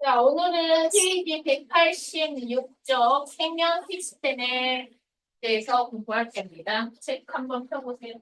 자, 오늘은 페이지 186쪽 생명 시스템에 대해서 공부할 겁니다. 책 한번 펴보세요.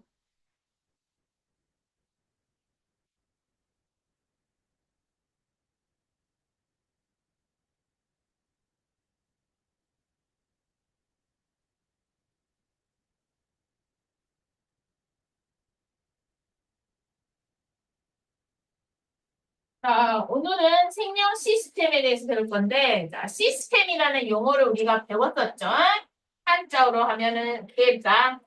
자, 오늘은 생명 시스템에 대해서 배울 건데, 자, 시스템이라는 용어를 우리가 배웠었죠. 한자어로 하면은, 그자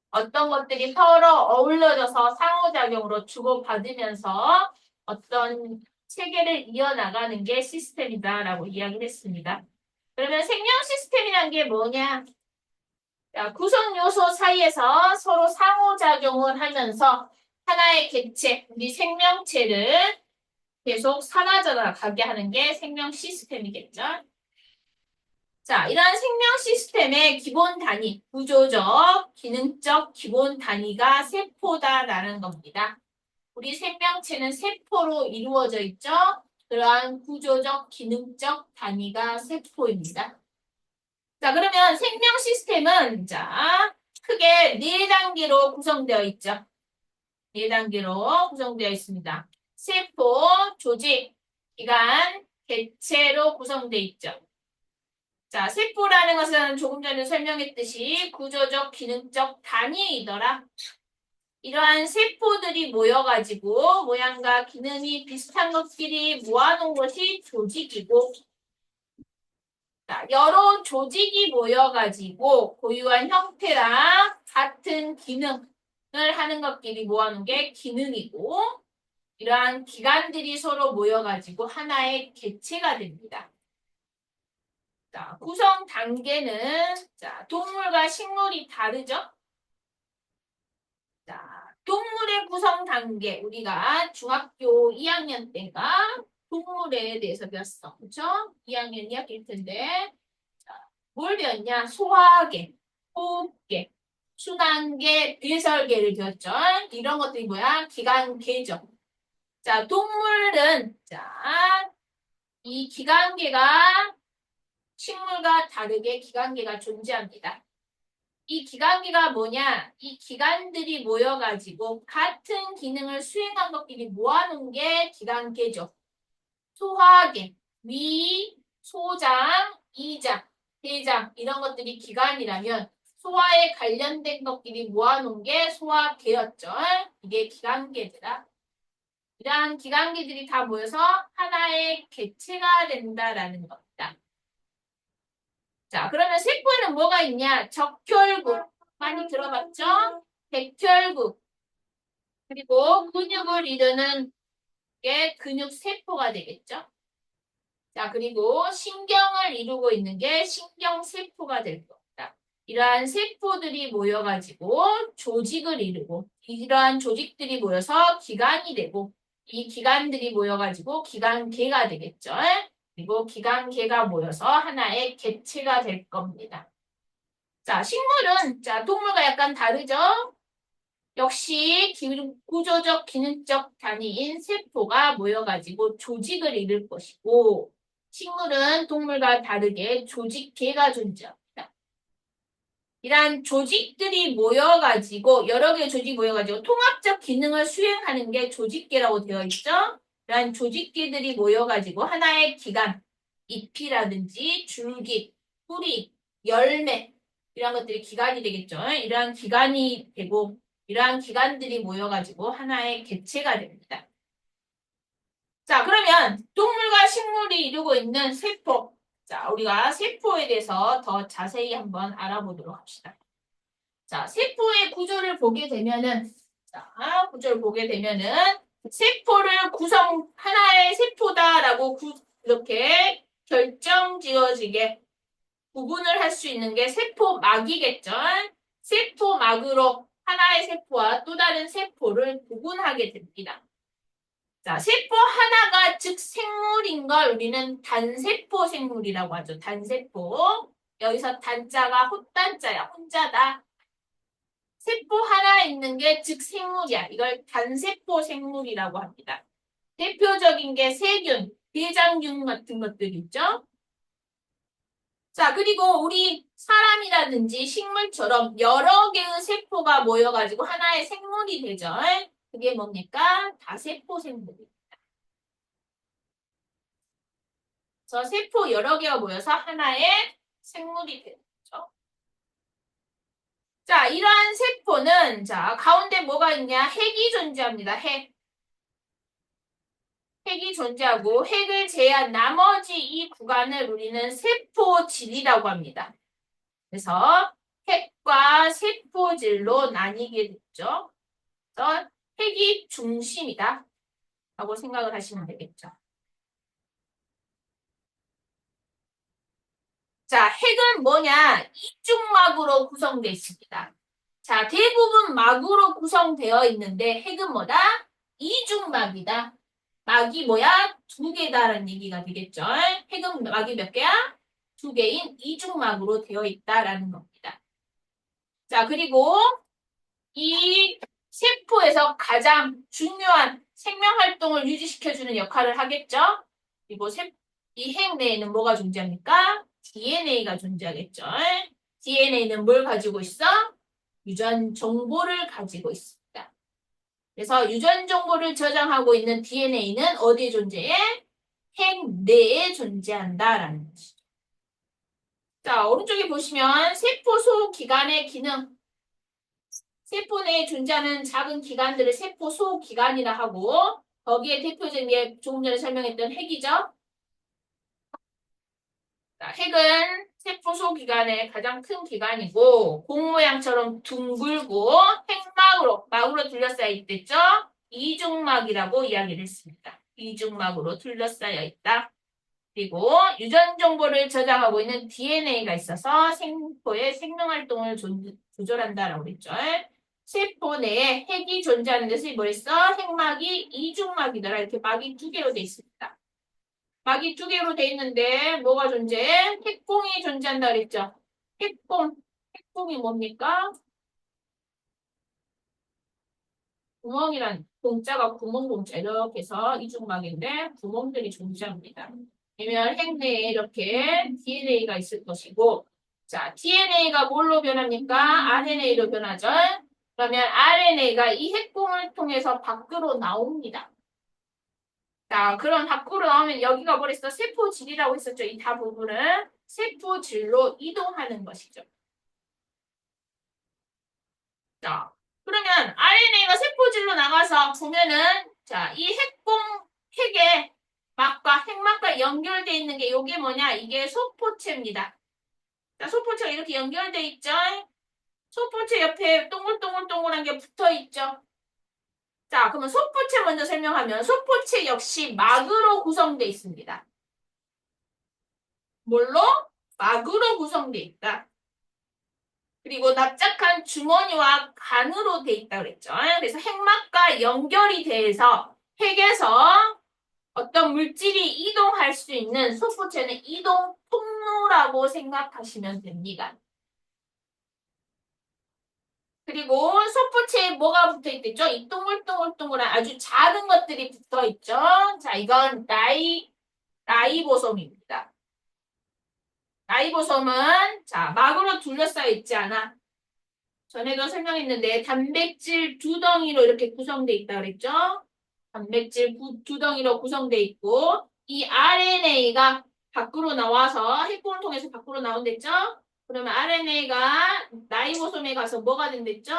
어떤 것들이 서로 어울려져서 상호작용으로 주고받으면서 어떤 체계를 이어나가는 게 시스템이다라고 이야기를 했습니다. 그러면 생명 시스템이란 게 뭐냐? 자, 구성 요소 사이에서 서로 상호작용을 하면서 하나의 객체, 우리 생명체를 계속 사라져 가게 하는 게 생명 시스템이겠죠. 자, 이러한 생명 시스템의 기본 단위, 구조적, 기능적 기본 단위가 세포다라는 겁니다. 우리 생명체는 세포로 이루어져 있죠. 그러한 구조적, 기능적 단위가 세포입니다. 자, 그러면 생명 시스템은 자, 크게 네 단계로 구성되어 있죠. 네 단계로 구성되어 있습니다. 세포, 조직, 기관, 객체로 구성되어 있죠. 자, 세포라는 것은 조금 전에 설명했듯이 구조적, 기능적 단위이더라. 이러한 세포들이 모여가지고 모양과 기능이 비슷한 것끼리 모아놓은 것이 조직이고, 자, 여러 조직이 모여가지고 고유한 형태랑 같은 기능을 하는 것끼리 모아놓은 게 기능이고, 이러한 기관들이 서로 모여가지고 하나의 객체가 됩니다. 자, 구성 단계는 자, 동물과 식물이 다르죠? 자, 동물의 구성 단계 우리가 중학교 2학년 때가 동물에 대해서 배웠어. 그렇죠? 2학년 2학기일 텐데. 자, 뭘 배웠냐? 소화계, 호흡계, 순환계, 배설계를 배웠죠. 이런 것들이 뭐야? 기관계죠. 자, 동물은 자, 이 기관계가 식물과 다르게 기관계가 존재합니다. 이 기관계가 뭐냐? 이 기관들이 모여가지고 같은 기능을 수행한 것끼리 모아놓은 게 기관계죠. 소화계, 위, 소장, 이장, 대장 이런 것들이 기관이라면 소화에 관련된 것끼리 모아놓은 게 소화계였죠. 이게 기관계들아. 이러한 기관계들이 다 모여서 하나의 객체가 된다라는 겁니다. 자, 그러면 세포에는 뭐가 있냐? 적혈구. 많이 들어봤죠? 백혈구. 그리고 근육을 이루는 게 근육세포가 되겠죠? 자, 그리고 신경을 이루고 있는 게 신경세포가 될 겁니다. 이러한 세포들이 모여가지고 조직을 이루고, 이러한 조직들이 모여서 기관이 되고, 이 기관들이 모여가지고 기관계가 되겠죠? 그리고 기관계가 모여서 하나의 객체가 될 겁니다. 자, 식물은, 자, 동물과 약간 다르죠? 역시 구조적, 기능적 단위인 세포가 모여가지고 조직을 이룰 것이고, 식물은 동물과 다르게 조직계가 존재합니다. 이러한 조직들이 모여가지고, 여러 개의 조직이 모여가지고 통합적 기능을 수행하는 게 조직계라고 되어 있죠? 이러한 조직계들이 모여가지고 하나의 기관, 잎이라든지 줄기, 뿌리, 열매, 이런 것들이 기관이 되겠죠. 이러한 기관이 되고, 이러한 기관들이 모여가지고 하나의 객체가 됩니다. 자, 그러면 동물과 식물이 이루고 있는 세포. 자, 우리가 세포에 대해서 더 자세히 한번 알아보도록 합시다. 자, 세포의 구조를 보게 되면은, 자, 구조를 보게 되면은, 세포를 하나의 세포다라고 이렇게 결정 지어지게 구분을 할 수 있는 게 세포막이겠죠. 세포막으로 하나의 세포와 또 다른 세포를 구분하게 됩니다. 자, 세포 하나가 즉 생물인 걸 우리는 단세포 생물이라고 하죠. 단세포. 여기서 단자가 혼단자야. 혼자다. 세포 하나 있는 게 즉 생물이야. 이걸 단세포 생물이라고 합니다. 대표적인 게 세균, 대장균 같은 것들 있죠? 자, 그리고 우리 사람이라든지 식물처럼 여러 개의 세포가 모여가지고 하나의 생물이 되죠. 그게 뭡니까? 다세포 생물이에요. 그래서 세포 여러 개가 모여서 하나의 생물이 되죠. 자, 이러한 세포는 자, 가운데 뭐가 있냐? 핵이 존재합니다. 핵. 핵이 존재하고 핵을 제외한 나머지 이 구간을 우리는 세포질이라고 합니다. 그래서 핵과 세포질로 나뉘게 됐죠. 그래서 핵이 중심이다 라고 생각을 하시면 되겠죠. 자, 핵은 뭐냐? 이중막으로 구성되어 있습니다. 자, 대부분 막으로 구성되어 있는데 핵은 뭐다? 이중막이다. 막이 뭐야? 두 개다라는 얘기가 되겠죠. 핵은 막이 몇 개야? 두 개인 이중막으로 되어 있다라는 겁니다. 자, 그리고 이 세포에서 가장 중요한 생명 활동을 유지시켜주는 역할을 하겠죠. 그리고 이 핵 내에는 뭐가 존재합니까? DNA가 존재하겠죠. DNA는 뭘 가지고 있어? 유전 정보를 가지고 있습니다. 그래서 유전 정보를 저장하고 있는 DNA는 어디에 존재해? 핵 내에 존재한다라는 것이죠. 자, 오른쪽에 보시면 세포 소기관의 기능. 세포 내에 존재하는 작은 기관들을 세포 소기관이라 하고 거기에 대표적인 게 조금 전에 설명했던 핵이죠. 자, 핵은 세포 소기관의 가장 큰 기관이고 공 모양처럼 둥글고 막으로 둘러싸여 있댔죠. 이중막이라고 이야기를 했습니다. 이중막으로 둘러싸여 있다. 그리고 유전 정보를 저장하고 있는 DNA가 있어서 세포의 생명 활동을 조절한다라고 했죠. 세포 내에 핵이 존재하는 것이 뭐였어? 핵막이 이중막이더라. 이렇게 막이 두 개로 돼 있습니다. 막이 두 개로 돼 있는데 뭐가 존재해? 핵공이 존재한다 그랬죠. 핵공. 핵공이 뭡니까? 구멍이란 공자가 구멍 공자 이렇게 해서 이중막인데 구멍들이 존재합니다. 그러면 핵 내에 이렇게 DNA가 있을 것이고 자, DNA가 뭘로 변합니까? RNA로 변하죠. 그러면 RNA가 이 핵공을 통해서 밖으로 나옵니다. 자, 그럼 밖으로 나오면 여기가 뭐랬어? 세포질이라고 했었죠. 이 다 부분은 세포질로 이동하는 것이죠. 자, 그러면 RNA가 세포질로 나가서 보면은 자, 이 핵의 막과 핵막과 연결되어 있는 게 이게 뭐냐? 이게 소포체입니다. 자, 소포체가 이렇게 연결되어 있죠? 소포체 옆에 동글동글동글한 게 붙어 있죠? 자, 그러면 소포체 먼저 설명하면 소포체 역시 막으로 구성되어 있습니다. 뭘로? 막으로 구성되어 있다. 그리고 납작한 주머니와 간으로 돼 있다 그랬죠. 그래서 핵막과 연결이 돼서 핵에서 어떤 물질이 이동할 수 있는 소포체는 이동 통로라고 생각하시면 됩니다. 그리고 소포체에 뭐가 붙어 있댔죠? 이 동글동글동글한 아주 작은 것들이 붙어 있죠. 자, 이건 라이보솜입니다. 라이보솜은 자, 막으로 둘러싸여 있지 않아. 전에도 설명했는데 단백질 두 덩이로 이렇게 구성되어 있다 그랬죠? 단백질 두 덩이로 구성되어 있고 이 RNA가 밖으로 나와서 핵공을 통해서 밖으로 나온댔죠? 그러면 RNA가 라이보솜에 가서 뭐가 된댔죠?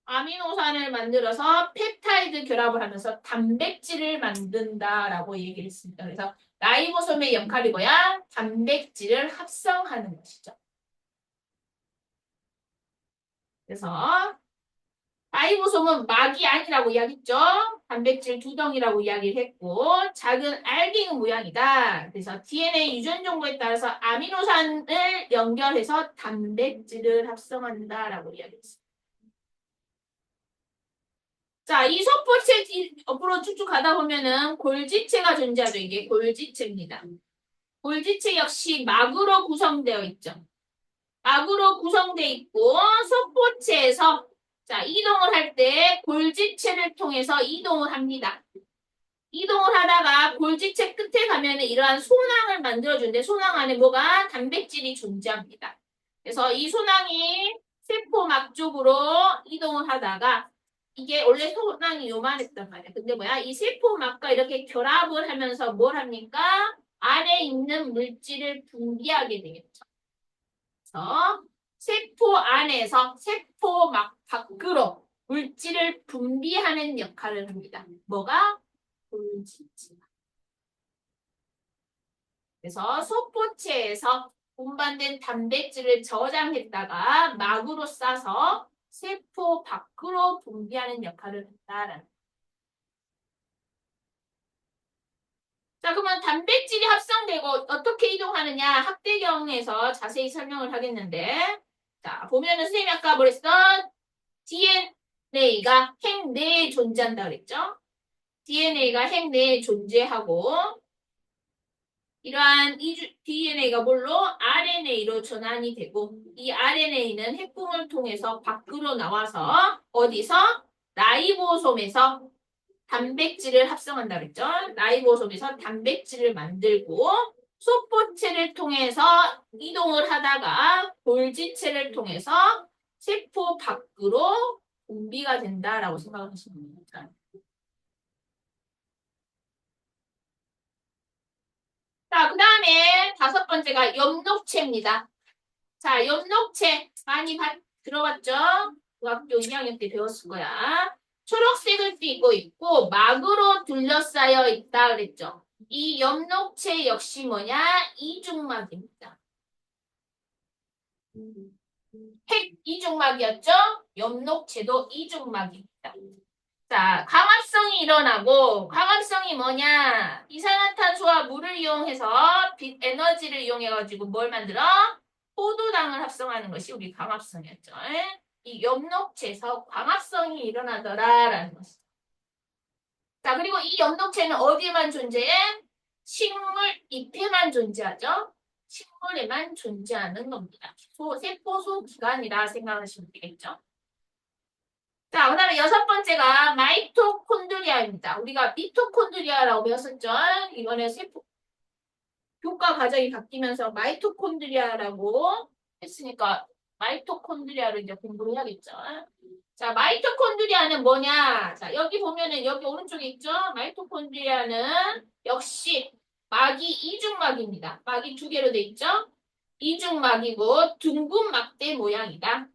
아미노산을 만들어서 펩타이드 결합을 하면서 단백질을 만든다라고 얘기를 했습니다. 그래서 라이보솜의 역할이 뭐야? 단백질을 합성하는 것이죠. 그래서 라이보솜은 막이 아니라고 이야기했죠. 단백질 두 덩이라고 이야기를 했고 작은 알갱이 모양이다. 그래서 DNA 유전 정보에 따라서 아미노산을 연결해서 단백질을 합성한다라고 이야기했습니다. 자, 이 소포체 옆으로 쭉쭉 가다 보면은 골지체가 존재하죠. 이게 골지체입니다. 골지체 역시 막으로 구성되어 있죠. 막으로 구성되어 있고 소포체에서 자, 이동을 할 때 골지체를 통해서 이동을 합니다. 이동을 하다가 골지체 끝에 가면 이러한 소낭을 만들어주는데 소낭 안에 뭐가 단백질이 존재합니다. 그래서 이 소낭이 세포막 쪽으로 이동을 하다가 이게 원래 소낭이 요만했단 말이야. 근데 뭐야? 이 세포막과 이렇게 결합을 하면서 뭘 합니까? 안에 있는 물질을 분비하게 되겠죠. 그래서 세포 안에서 세포막 밖으로 물질을 분비하는 역할을 합니다. 뭐가? 골지체. 그래서 소포체에서 운반된 단백질을 저장했다가 막으로 싸서 세포 밖으로 분비하는 역할을 한다라는. 자, 그러면 단백질이 합성되고 어떻게 이동하느냐 학대경에서 자세히 설명을 하겠는데, 자, 보면은 선생님이 아까 뭐랬어? DNA가 핵 내에 존재한다 그랬죠? DNA가 핵 내에 존재하고 이러한 DNA가 뭘로? RNA로 전환이 되고 이 RNA는 핵궁을 통해서 밖으로 나와서 어디서? 라이보솜에서 단백질을 합성한다 그랬죠? 라이보솜에서 단백질을 만들고 소포체를 통해서 이동을 하다가 골지체를 통해서 세포 밖으로 분비가 된다라고 생각하시면 됩니다. 자, 그 다음에 다섯 번째가 엽록체입니다. 자, 엽록체 많이 들어봤죠? 중학교 2학년 때 배웠을 거야. 초록색을 띠고 있고 막으로 둘러싸여 있다 그랬죠. 이 엽록체 역시 뭐냐? 이중막입니다. 핵 이중막이었죠? 엽록체도 이중막입니다. 자, 광합성이 일어나고 광합성이 뭐냐? 이산화탄소와 물을 이용해서 빛 에너지를 이용해가지고 뭘 만들어? 포도당을 합성하는 것이 우리 광합성이었죠. 이 엽록체에서 광합성이 일어나더라라는 것이죠. 자, 그리고 이 엽록체는 어디에만 존재해? 식물 잎에만 존재하죠. 식물에만 존재하는 겁니다. 세포 소기관이라 생각하시면 되겠죠. 자, 그 다음에 여섯 번째가 마이토콘드리아입니다. 우리가 미토콘드리아라고 배웠었죠? 이번에 세포 교과 과정이 바뀌면서 마이토콘드리아라고 했으니까 마이토콘드리아를 이제 공부를 해야겠죠. 자, 마이토콘드리아는 뭐냐? 자, 여기 보면은 여기 오른쪽에 있죠? 마이토콘드리아는 역시 막이 이중막입니다. 막이 두 개로 돼 있죠? 이중막이고 둥근 막대 모양이다.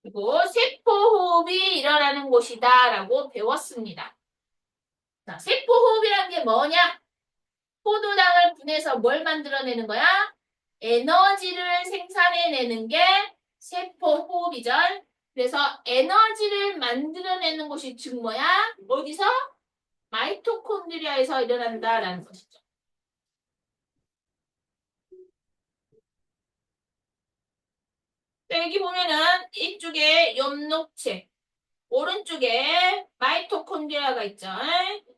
그리고 세포호흡이 일어나는 곳이다라고 배웠습니다. 자, 세포호흡이라는 게 뭐냐? 포도당을 분해서 뭘 만들어내는 거야? 에너지를 생산해내는 게 세포호흡이죠. 그래서 에너지를 만들어내는 곳이 즉 뭐야? 어디서? 마이토콘드리아에서 일어난다라는 것이죠. 여기 보면은 이쪽에 엽록체, 오른쪽에 마이토콘드리아가 있죠.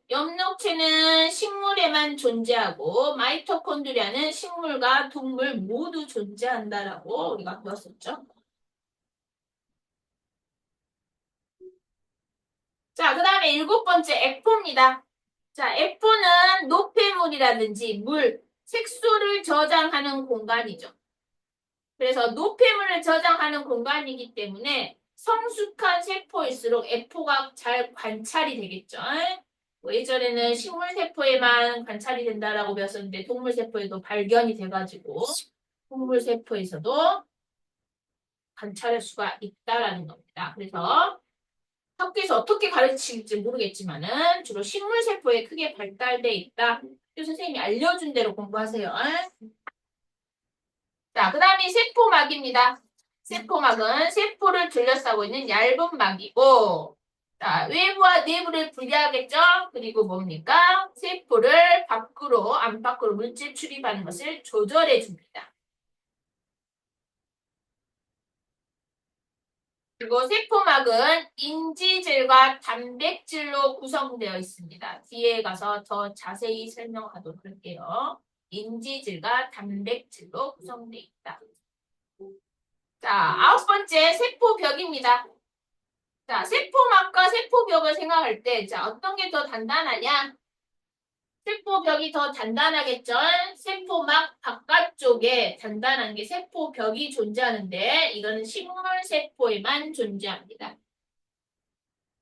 엽록체는 식물에만 존재하고 마이토콘드리아는 식물과 동물 모두 존재한다라고 우리가 배웠었죠. 자, 그 다음에 일곱 번째 F입니다. 자, F는 노폐물이라든지 물, 색소를 저장하는 공간이죠. 그래서 노폐물을 저장하는 공간이기 때문에 성숙한 세포일수록 F가 잘 관찰이 되겠죠. 뭐 예전에는 식물 세포에만 관찰이 된다라고 배웠었는데 동물 세포에도 발견이 돼가지고 동물 세포에서도 관찰할 수가 있다라는 겁니다. 그래서 학교에서 어떻게 가르치실지 모르겠지만은 주로 식물 세포에 크게 발달돼 있다. 선생님이 알려준 대로 공부하세요. 자, 그 다음이 세포막입니다. 세포막은 세포를 둘러싸고 있는 얇은 막이고, 자, 외부와 내부를 분리하겠죠? 그리고 뭡니까? 세포를 밖으로, 안팎으로 물질 출입하는 것을 조절해 줍니다. 그리고 세포막은 인지질과 단백질로 구성되어 있습니다. 뒤에 가서 더 자세히 설명하도록 할게요. 인지질과 단백질로 구성되어 있다. 자, 아홉 번째 세포벽입니다. 자, 세포막과 세포벽을 생각할 때, 자, 어떤 게 더 단단하냐? 세포벽이 더 단단하겠죠? 세포막 바깥쪽에 단단한 게 세포벽이 존재하는데, 이거는 식물세포에만 존재합니다.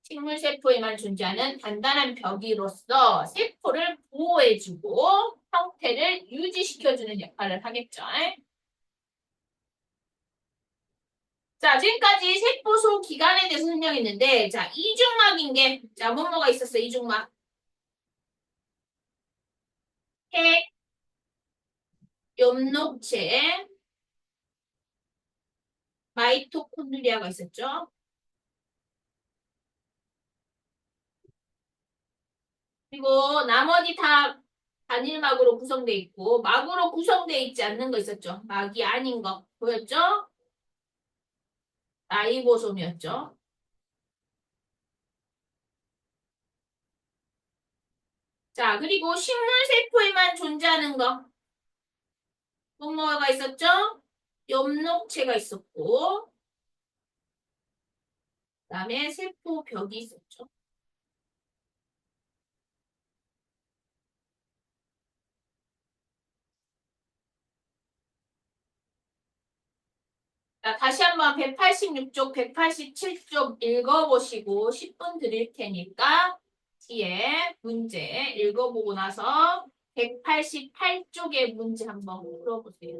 식물세포에만 존재하는 단단한 벽이로서 세포를 보호해주고 형태를 유지시켜주는 역할을 하겠죠. 자, 지금까지 세포소 기관에 대해서 설명했는데, 자, 이중막인 게, 자, 뭐뭐가 있었어, 이중막. 핵, 엽록체, 마이토콘드리아가 있었죠. 그리고 나머지 다 단일막으로 구성돼 있고, 막으로 구성돼 있지 않는 거 있었죠. 막이 아닌 거. 보였죠? 라이보솜이었죠. 자, 그리고 식물세포에만 존재하는 거. 뭐뭐가 있었죠? 엽록체가 있었고, 그다음에 세포벽이 있었죠. 자, 다시 한번 186쪽, 187쪽 읽어보시고 10분 드릴 테니까 뒤에 문제 읽어보고 나서 188쪽의 문제 한번 풀어보세요.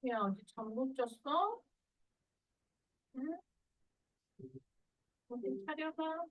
야, 어디 잠못 잤어? 응? 어디 차려봐.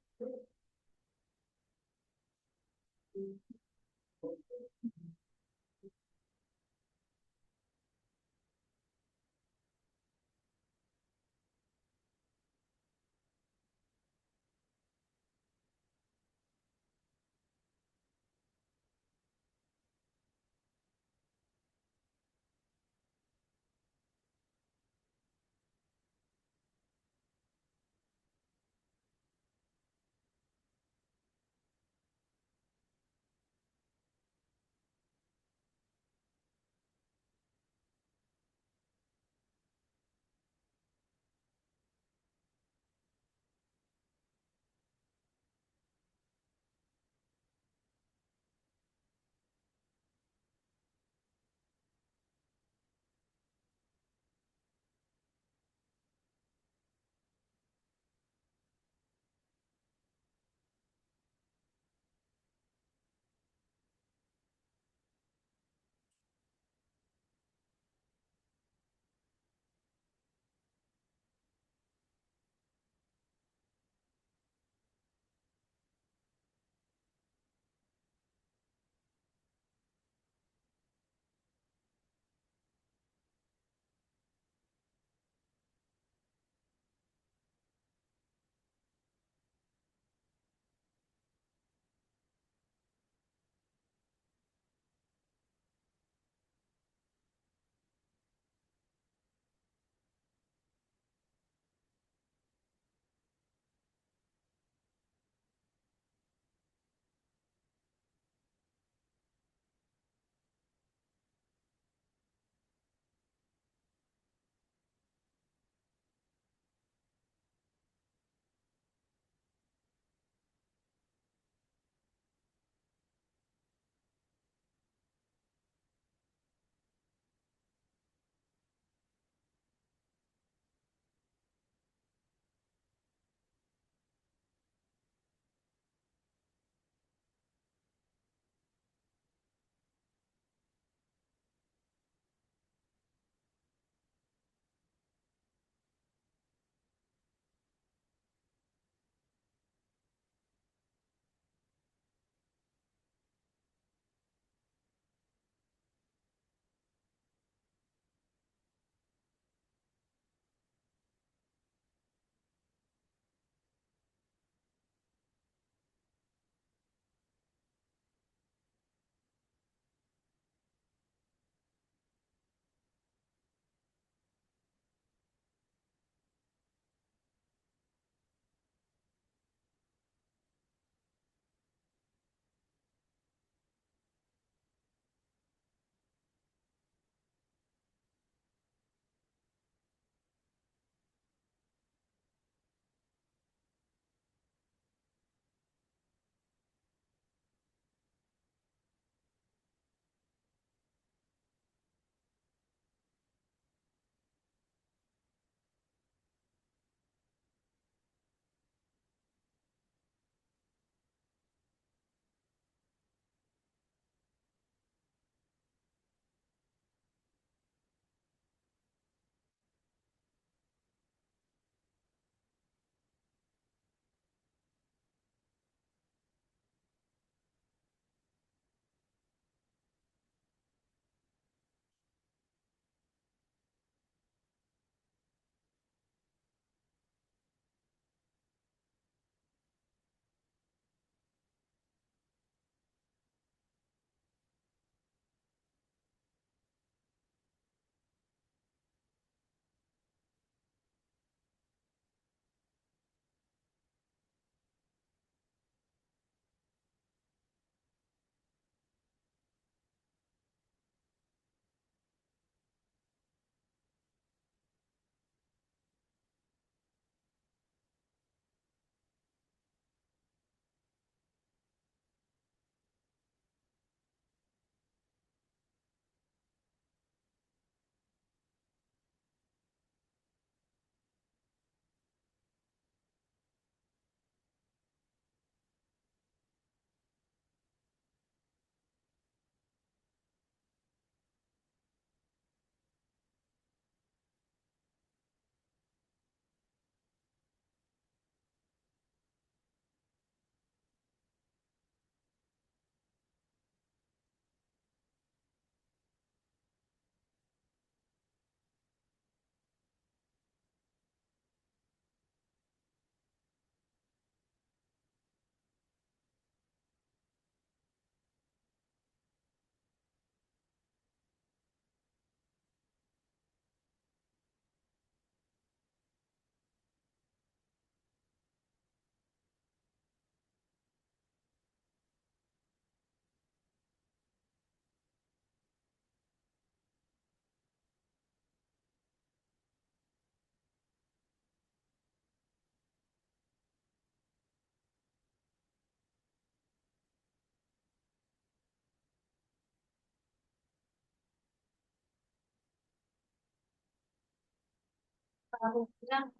봅시다.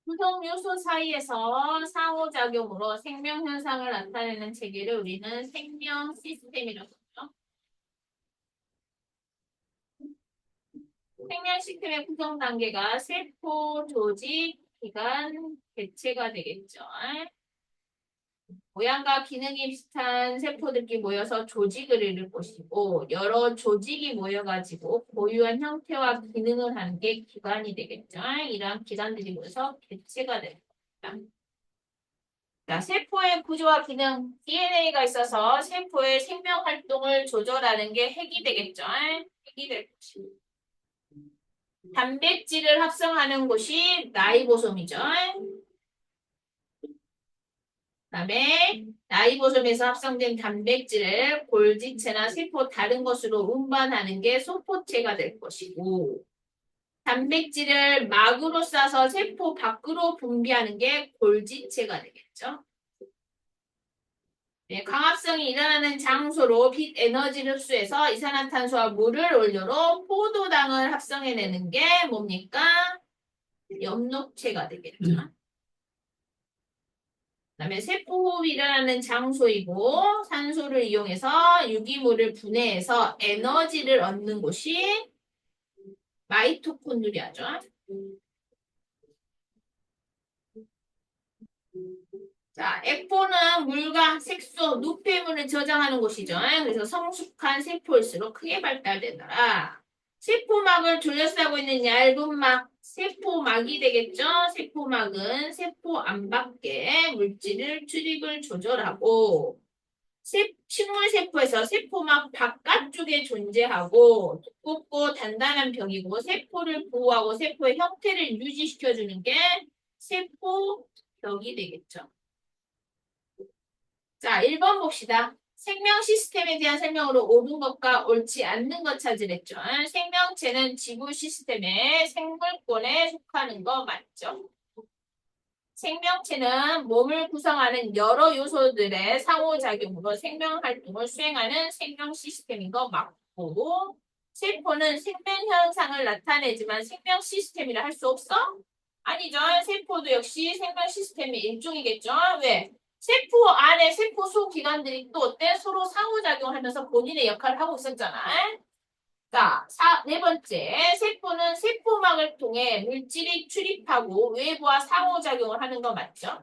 구성 요소 사이에서 상호작용으로 생명 현상을 나타내는 체계를 우리는 생명 시스템이라고 하죠. 생명 시스템의 구성 단계가 세포, 조직, 기관, 개체가 되겠죠. 모양과 기능이 비슷한 세포들끼리 모여서 조직을 이룰 것이고 여러 조직이 모여가지고 고유한 형태와 기능을 하는 게 기관이 되겠죠. 이러한 기관들이 모여서 개체가 됩니다. 자, 세포의 구조와 기능, DNA가 있어서 세포의 생명 활동을 조절하는 게 핵이 되겠죠. 핵이 될 것입니다. 단백질을 합성하는 곳이 라이보솜이죠. 그다음에 라이보솜에서 합성된 단백질을 골지체나 세포 다른 것으로 운반하는 게 소포체가 될 것이고 단백질을 막으로 싸서 세포 밖으로 분비하는 게 골지체가 되겠죠. 네, 광합성이 일어나는 장소로 빛 에너지를 흡수해서 이산화탄소와 물을 원료로 포도당을 합성해내는 게 뭡니까? 엽록체가 되겠죠. 그다음에 세포호흡이 일어나는 장소이고 산소를 이용해서 유기물을 분해해서 에너지를 얻는 곳이 마이토콘드리아죠. 자, 에포는 물과 색소, 노폐물을 저장하는 곳이죠. 그래서 성숙한 세포일수록 크게 발달되더라. 세포막을 둘러싸고 있는 얇은 막, 세포막이 되겠죠. 세포막은 세포 안 밖에 물질을 출입을 조절하고 식물 세포에서 세포막 바깥쪽에 존재하고 두껍고 단단한 벽이고 세포를 보호하고 세포의 형태를 유지시켜주는 게 세포벽이 되겠죠. 자, 1번 봅시다. 생명 시스템에 대한 설명으로 옳은 것과 옳지 않는 것 찾으랬죠. 생명체는 지구 시스템의 생물권에 속하는 거 맞죠? 생명체는 몸을 구성하는 여러 요소들의 상호작용으로 생명 활동을 수행하는 생명 시스템인 거 맞고 세포는 생명 현상을 나타내지만 생명 시스템이라 할 수 없어? 아니죠. 세포도 역시 생명 시스템의 일종이겠죠. 왜? 세포 안에 세포 소기관들이 또 어때? 서로 상호작용하면서 본인의 역할을 하고 있었잖아. 자, 네 번째. 세포는 세포막을 통해 물질이 출입하고 외부와 상호작용을 하는 거 맞죠?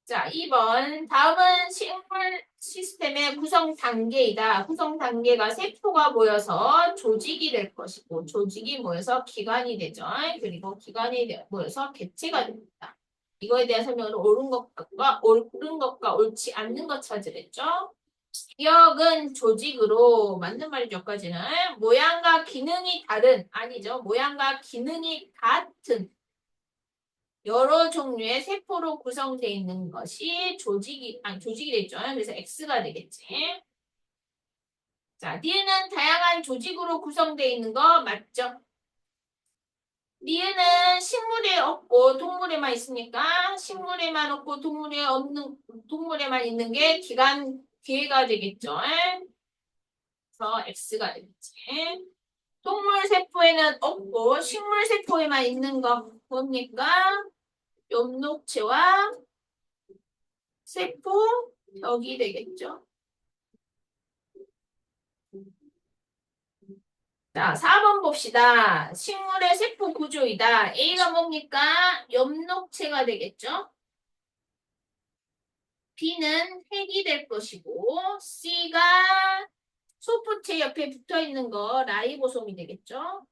자, 2번. 다음은 식물 시스템의 구성 단계이다. 구성 단계가 세포가 모여서 조직이 될 것이고, 조직이 모여서 기관이 되죠. 그리고 기관이 모여서 개체가 됩니다. 이거에 대한 설명은 옳은 것과 옳지 않는 것 찾으랬죠. 기억은 조직으로 맞는 말이죠. 여기까지는 모양과 기능이 다른 아니죠. 모양과 기능이 같은 여러 종류의 세포로 구성되어 있는 것이 조직이 되죠. 그래서 X가 되겠지. 자, D는 다양한 조직으로 구성되어 있는 거 맞죠? D는 식물에 없고 동물에만 있으니까 식물에만 없고 동물에만 있는 게 기회가 되겠죠. 그래서 X가 되겠지. 동물 세포에는 없고 식물 세포에만 있는 거 뭡니까? 엽록체와 세포벽이 되겠죠. 자, 4번 봅시다. 식물의 세포 구조이다. A가 뭡니까? 엽록체가 되겠죠. B는 핵이 될 것이고 C가 소프체 옆에 붙어 있는 거 라이보솜이 되겠죠.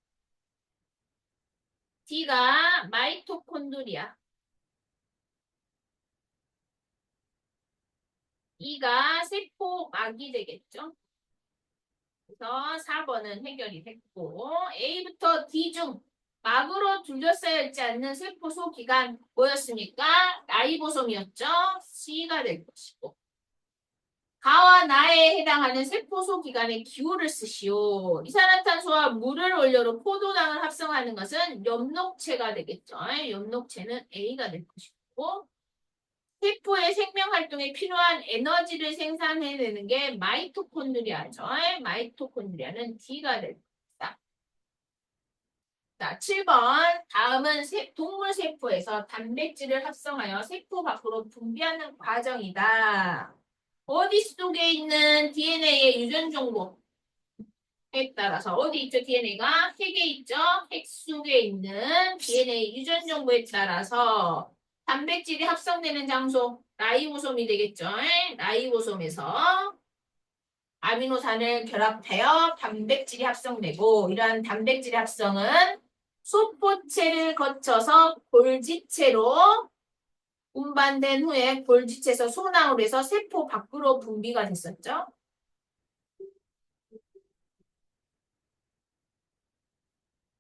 D가 마이토콘드리아. E가 세포막이 되겠죠. 그래서 4번은 해결이 됐고 A부터 D 중 막으로 둘러싸여 있지 않는 세포 소기관 뭐였습니까? 라이보솜이었죠. C가 될 것이고 가와 나에 해당하는 세포 소기관의 기호를 쓰시오. 이산화탄소와 물을 원료로 포도당을 합성하는 것은 엽록체가 되겠죠. 엽록체는 A가 될 것이고 세포의 생명 활동에 필요한 에너지를 생산해내는 게 마이토콘드리아죠. 마이토콘드리아는 D가 될 겁니다. 자, 7번. 다음은 동물 세포에서 단백질을 합성하여 세포 밖으로 분비하는 과정이다. 어디 속에 있는 DNA의 유전 정보에 따라서 어디 있죠? DNA가 핵에 있죠? 핵 속에 있는 DNA 유전 정보에 따라서 단백질이 합성되는 장소 라이보솜이 되겠죠? 라이보솜에서 아미노산을 결합하여 단백질이 합성되고 이러한 단백질의 합성은 소포체를 거쳐서 골지체로 운반된 후에 골지체에서 소낭으로 해서 세포 밖으로 분비가 됐었죠.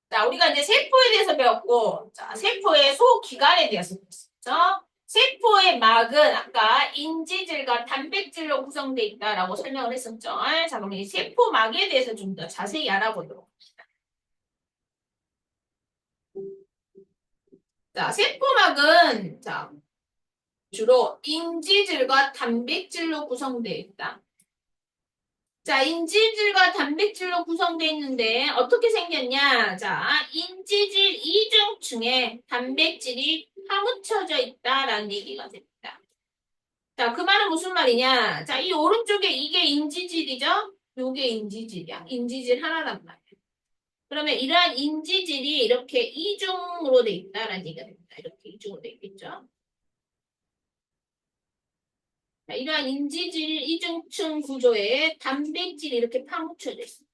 자, 우리가 이제 세포에 대해서 배웠고, 자, 세포의 소기관에 대해서 배웠죠. 세포의 막은 아까 인지질과 단백질로 구성되어 있다라고 설명을 했었죠. 자, 그럼 이 세포막에 대해서 좀 더 자세히 알아보도록 합시다. 자, 세포막은 자, 주로 인지질과 단백질로 구성되어 있다. 자, 인지질과 단백질로 구성되어 있는데 어떻게 생겼냐? 자, 인지질 이중층에 단백질이 파묻혀져 있다라는 얘기가 됩니다. 자, 그 말은 무슨 말이냐? 자, 이 오른쪽에 이게 인지질이죠? 요게 인지질이야. 인지질 하나란 말이야. 그러면 이러한 인지질이 이렇게 이중으로 돼 있다라는 얘기가 됩니다. 이렇게 이중으로 돼 있겠죠? 자, 이러한 인지질 이중층 구조에 단백질이 이렇게 파묻혀져 있습니다.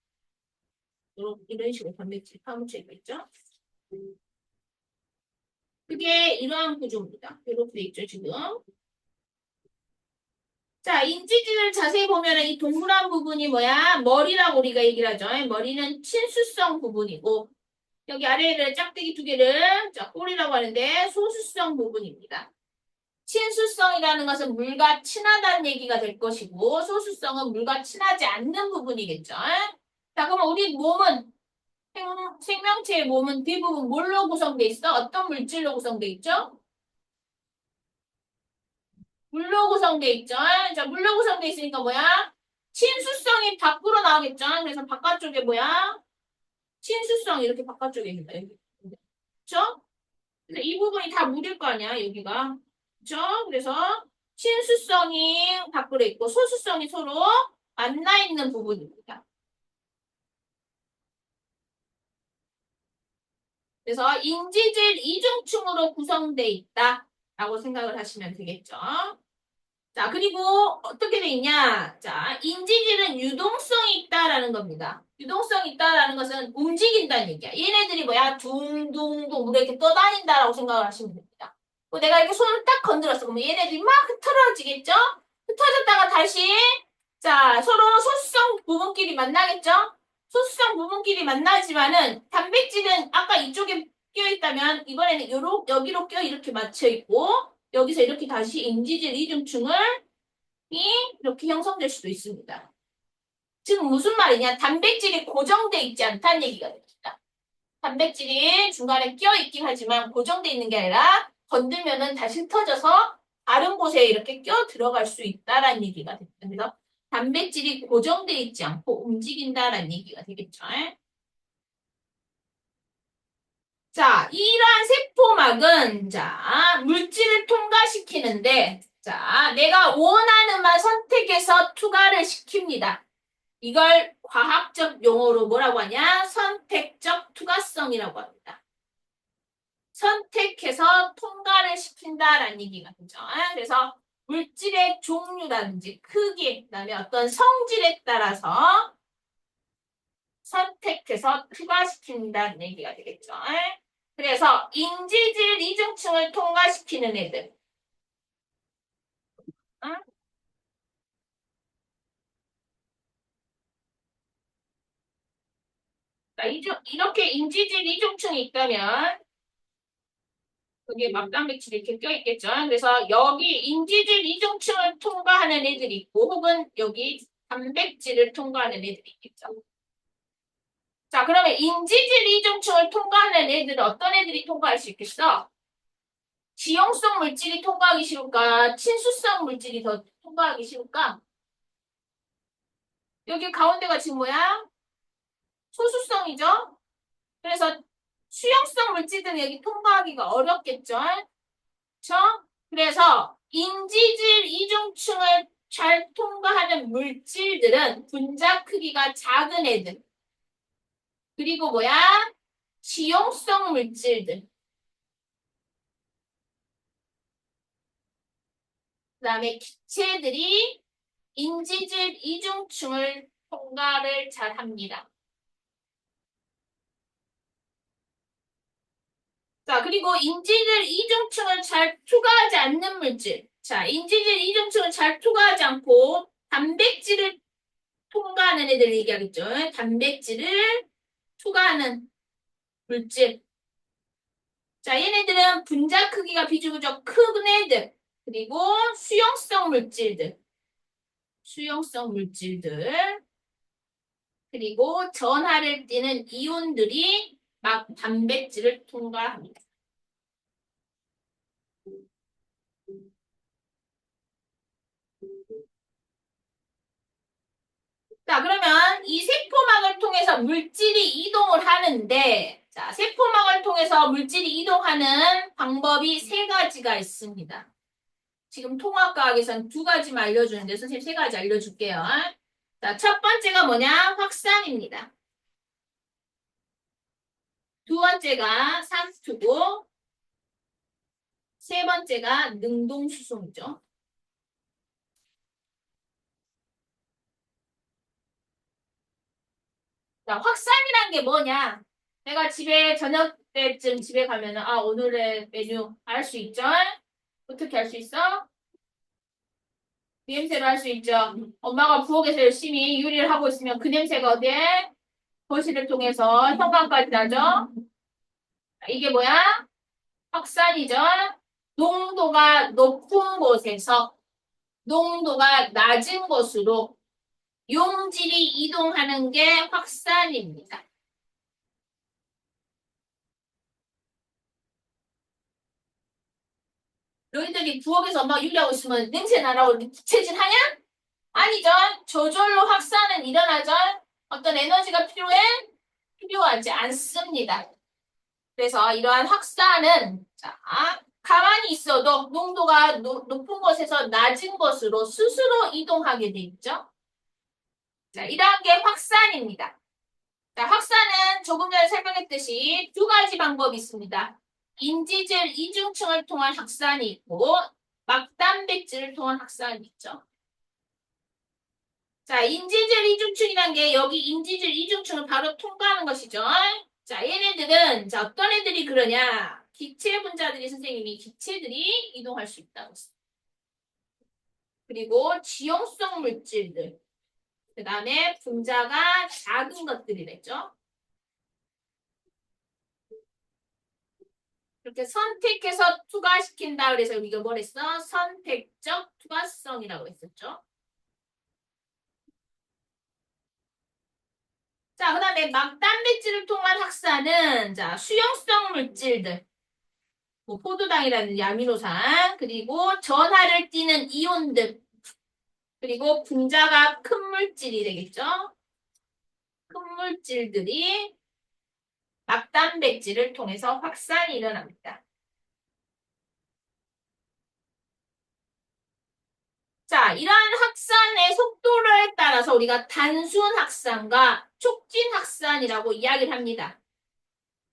이런 식으로 단백질이 파묻혀 있겠죠? 그게 이러한 구조입니다. 이렇게 돼 있죠, 지금. 자, 인지질을 자세히 보면 이 동그란 부분이 뭐야? 머리라고 우리가 얘기를 하죠. 머리는 친수성 부분이고, 여기 아래에는 짝대기 두 개를 자, 꼬리라고 하는데 소수성 부분입니다. 친수성이라는 것은 물과 친하다는 얘기가 될 것이고, 소수성은 물과 친하지 않는 부분이겠죠. 자, 그러면 우리 몸은 생명체의 몸은 대부분 뭘로 구성돼 있어? 어떤 물질로 구성돼 있죠? 물로 구성돼 있죠. 자, 물로 구성돼 있으니까 뭐야? 친수성이 밖으로 나오겠죠. 그래서 바깥쪽에 뭐야? 친수성 이렇게 바깥쪽에 있습니다. 여기. 그렇죠? 그래서 이 부분이 다 물일 거 아니야, 여기가. 그렇죠? 그래서 친수성이 밖으로 있고 소수성이 서로 만나 있는 부분입니다. 그래서 인지질 이중층으로 구성돼 있다라고 생각을 하시면 되겠죠. 자, 그리고 어떻게 돼 있냐? 자, 인지질은 유동성이 있다라는 겁니다. 유동성이 있다라는 것은 움직인다는 얘기야. 얘네들이 뭐야? 둥둥둥 물에 이렇게 떠다닌다라고 생각을 하시면 됩니다. 내가 이렇게 손을 딱 건드렸어. 그러면 얘네들이 막 흩어지겠죠? 흩어졌다가 다시 자, 서로 소수성 부분끼리 만나겠죠? 소수성 부분끼리 만나지만은 단백질은 아까 이쪽에 껴있다면 이번에는 여기로 껴 이렇게 맞춰 있고 여기서 이렇게 다시 인지질 이중층을 이렇게 형성될 수도 있습니다. 지금 무슨 말이냐? 단백질이 고정돼 있지 않다는 얘기가 됩니다. 단백질이 중간에 껴 있긴 하지만 고정돼 있는 게 아니라 건들면은 다시 흩어져서 다른 곳에 이렇게 껴 들어갈 수 있다라는 얘기가 됩니다. 그래서 단백질이 고정돼 있지 않고 움직인다라는 얘기가 되겠죠. 자, 이러한 세포막은 자, 물질을 통과시키는데 자, 내가 원하는 만 선택해서 투과를 시킵니다. 이걸 과학적 용어로 뭐라고 하냐? 선택적 투과성이라고 합니다. 선택해서 통과를 시킨다라는 얘기가 되죠. 그래서 물질의 종류라든지 크기, 그다음에 어떤 성질에 따라서 선택해서 투과시킨다는 얘기가 되겠죠. 그래서 인지질 이중층을 통과시키는 애들. 응? 이렇게 인지질 이중층이 있다면 여기에 막단백질이 이렇게 껴있겠죠. 그래서 여기 인지질 이중층을 통과하는 애들이 있고 혹은 여기 단백질을 통과하는 애들이 있겠죠. 자, 그러면 인지질 이중층을 통과하는 애들은 어떤 애들이 통과할 수 있겠어? 지용성 물질이 통과하기 쉬울까? 친수성 물질이 더 통과하기 쉬울까? 여기 가운데가 지금 뭐야? 소수성이죠? 그래서 수용성 물질들은 여기 통과하기가 어렵겠죠? 그렇죠? 그래서 인지질 이중층을 잘 통과하는 물질들은 분자 크기가 작은 애들. 그리고 뭐야? 지용성 물질들. 그다음에 기체들이 인지질 이중층을 통과를 잘 합니다. 자, 그리고 인지질 이중층을 잘 투과하지 않는 물질. 자, 인지질 이중층을 잘 투과하지 않고 단백질을 통과하는 애들 얘기하겠죠. 단백질을 투과하는 물질. 자, 얘네들은 분자 크기가 비교적 큰 애들. 그리고 수용성 물질들. 수용성 물질들. 그리고 전하를 띠는 이온들이 막 단백질을 통과합니다. 자, 그러면 이 세포막을 통해서 물질이 이동을 하는데, 자, 세포막을 통해서 물질이 이동하는 방법이 세 가지가 있습니다. 지금 통합과학에서는 두 가지만 알려주는데, 선생님 세 가지 알려줄게요. 자, 첫 번째가 뭐냐? 확산입니다. 두 번째가 산수고, 세 번째가 능동수송이죠. 자, 확산이란 게 뭐냐? 내가 집에 저녁 때쯤 집에 가면은 아 오늘의 메뉴 알 수 있죠? 어떻게 알 수 있어? 냄새로 할 수 있죠. 엄마가 부엌에서 열심히 요리를 하고 있으면 그 냄새가 어디에? 거실을 통해서 현관까지 나죠. 이게 뭐야? 확산이죠. 농도가 높은 곳에서 농도가 낮은 곳으로 용질이 이동하는 게 확산입니다. 너희들이 부엌에서 엄마가 요리하고 있으면 냄새 나라고 기체질하냐? 아니죠. 저절로 확산은 일어나죠. 어떤 에너지가 필요해? 필요하지 않습니다. 그래서 이러한 확산은 자, 가만히 있어도 농도가 높은 곳에서 낮은 곳으로 스스로 이동하게 돼 있죠. 자, 이러한 게 확산입니다. 자, 확산은 조금 전에 설명했듯이 두 가지 방법이 있습니다. 인지질 이중층을 통한 확산이 있고 막단백질을 통한 확산이 있죠. 자, 인지질 이중층이란 게 여기 인지질 이중층을 바로 통과하는 것이죠. 자, 얘네들은 자, 어떤 애들이 그러냐? 기체 분자들이 선생님이 기체들이 이동할 수 있다고 했어요. 그리고 지용성 물질들. 그 다음에 분자가 작은 것들이랬죠. 이렇게 선택해서 투과시킨다 그래서 우리가 뭘 했어? 선택적 투과성이라고 했었죠. 자, 그 다음에 막단백질을 통한 확산은 자, 수용성 물질들. 뭐 포도당이라든지 아미노산, 그리고 전하를 띠는 이온들, 그리고 분자가 큰 물질이 되겠죠. 큰 물질들이 막단백질을 통해서 확산이 일어납니다. 자, 이러한 확산의 속도를 따라서 우리가 단순 확산과 촉진 확산이라고 이야기를 합니다.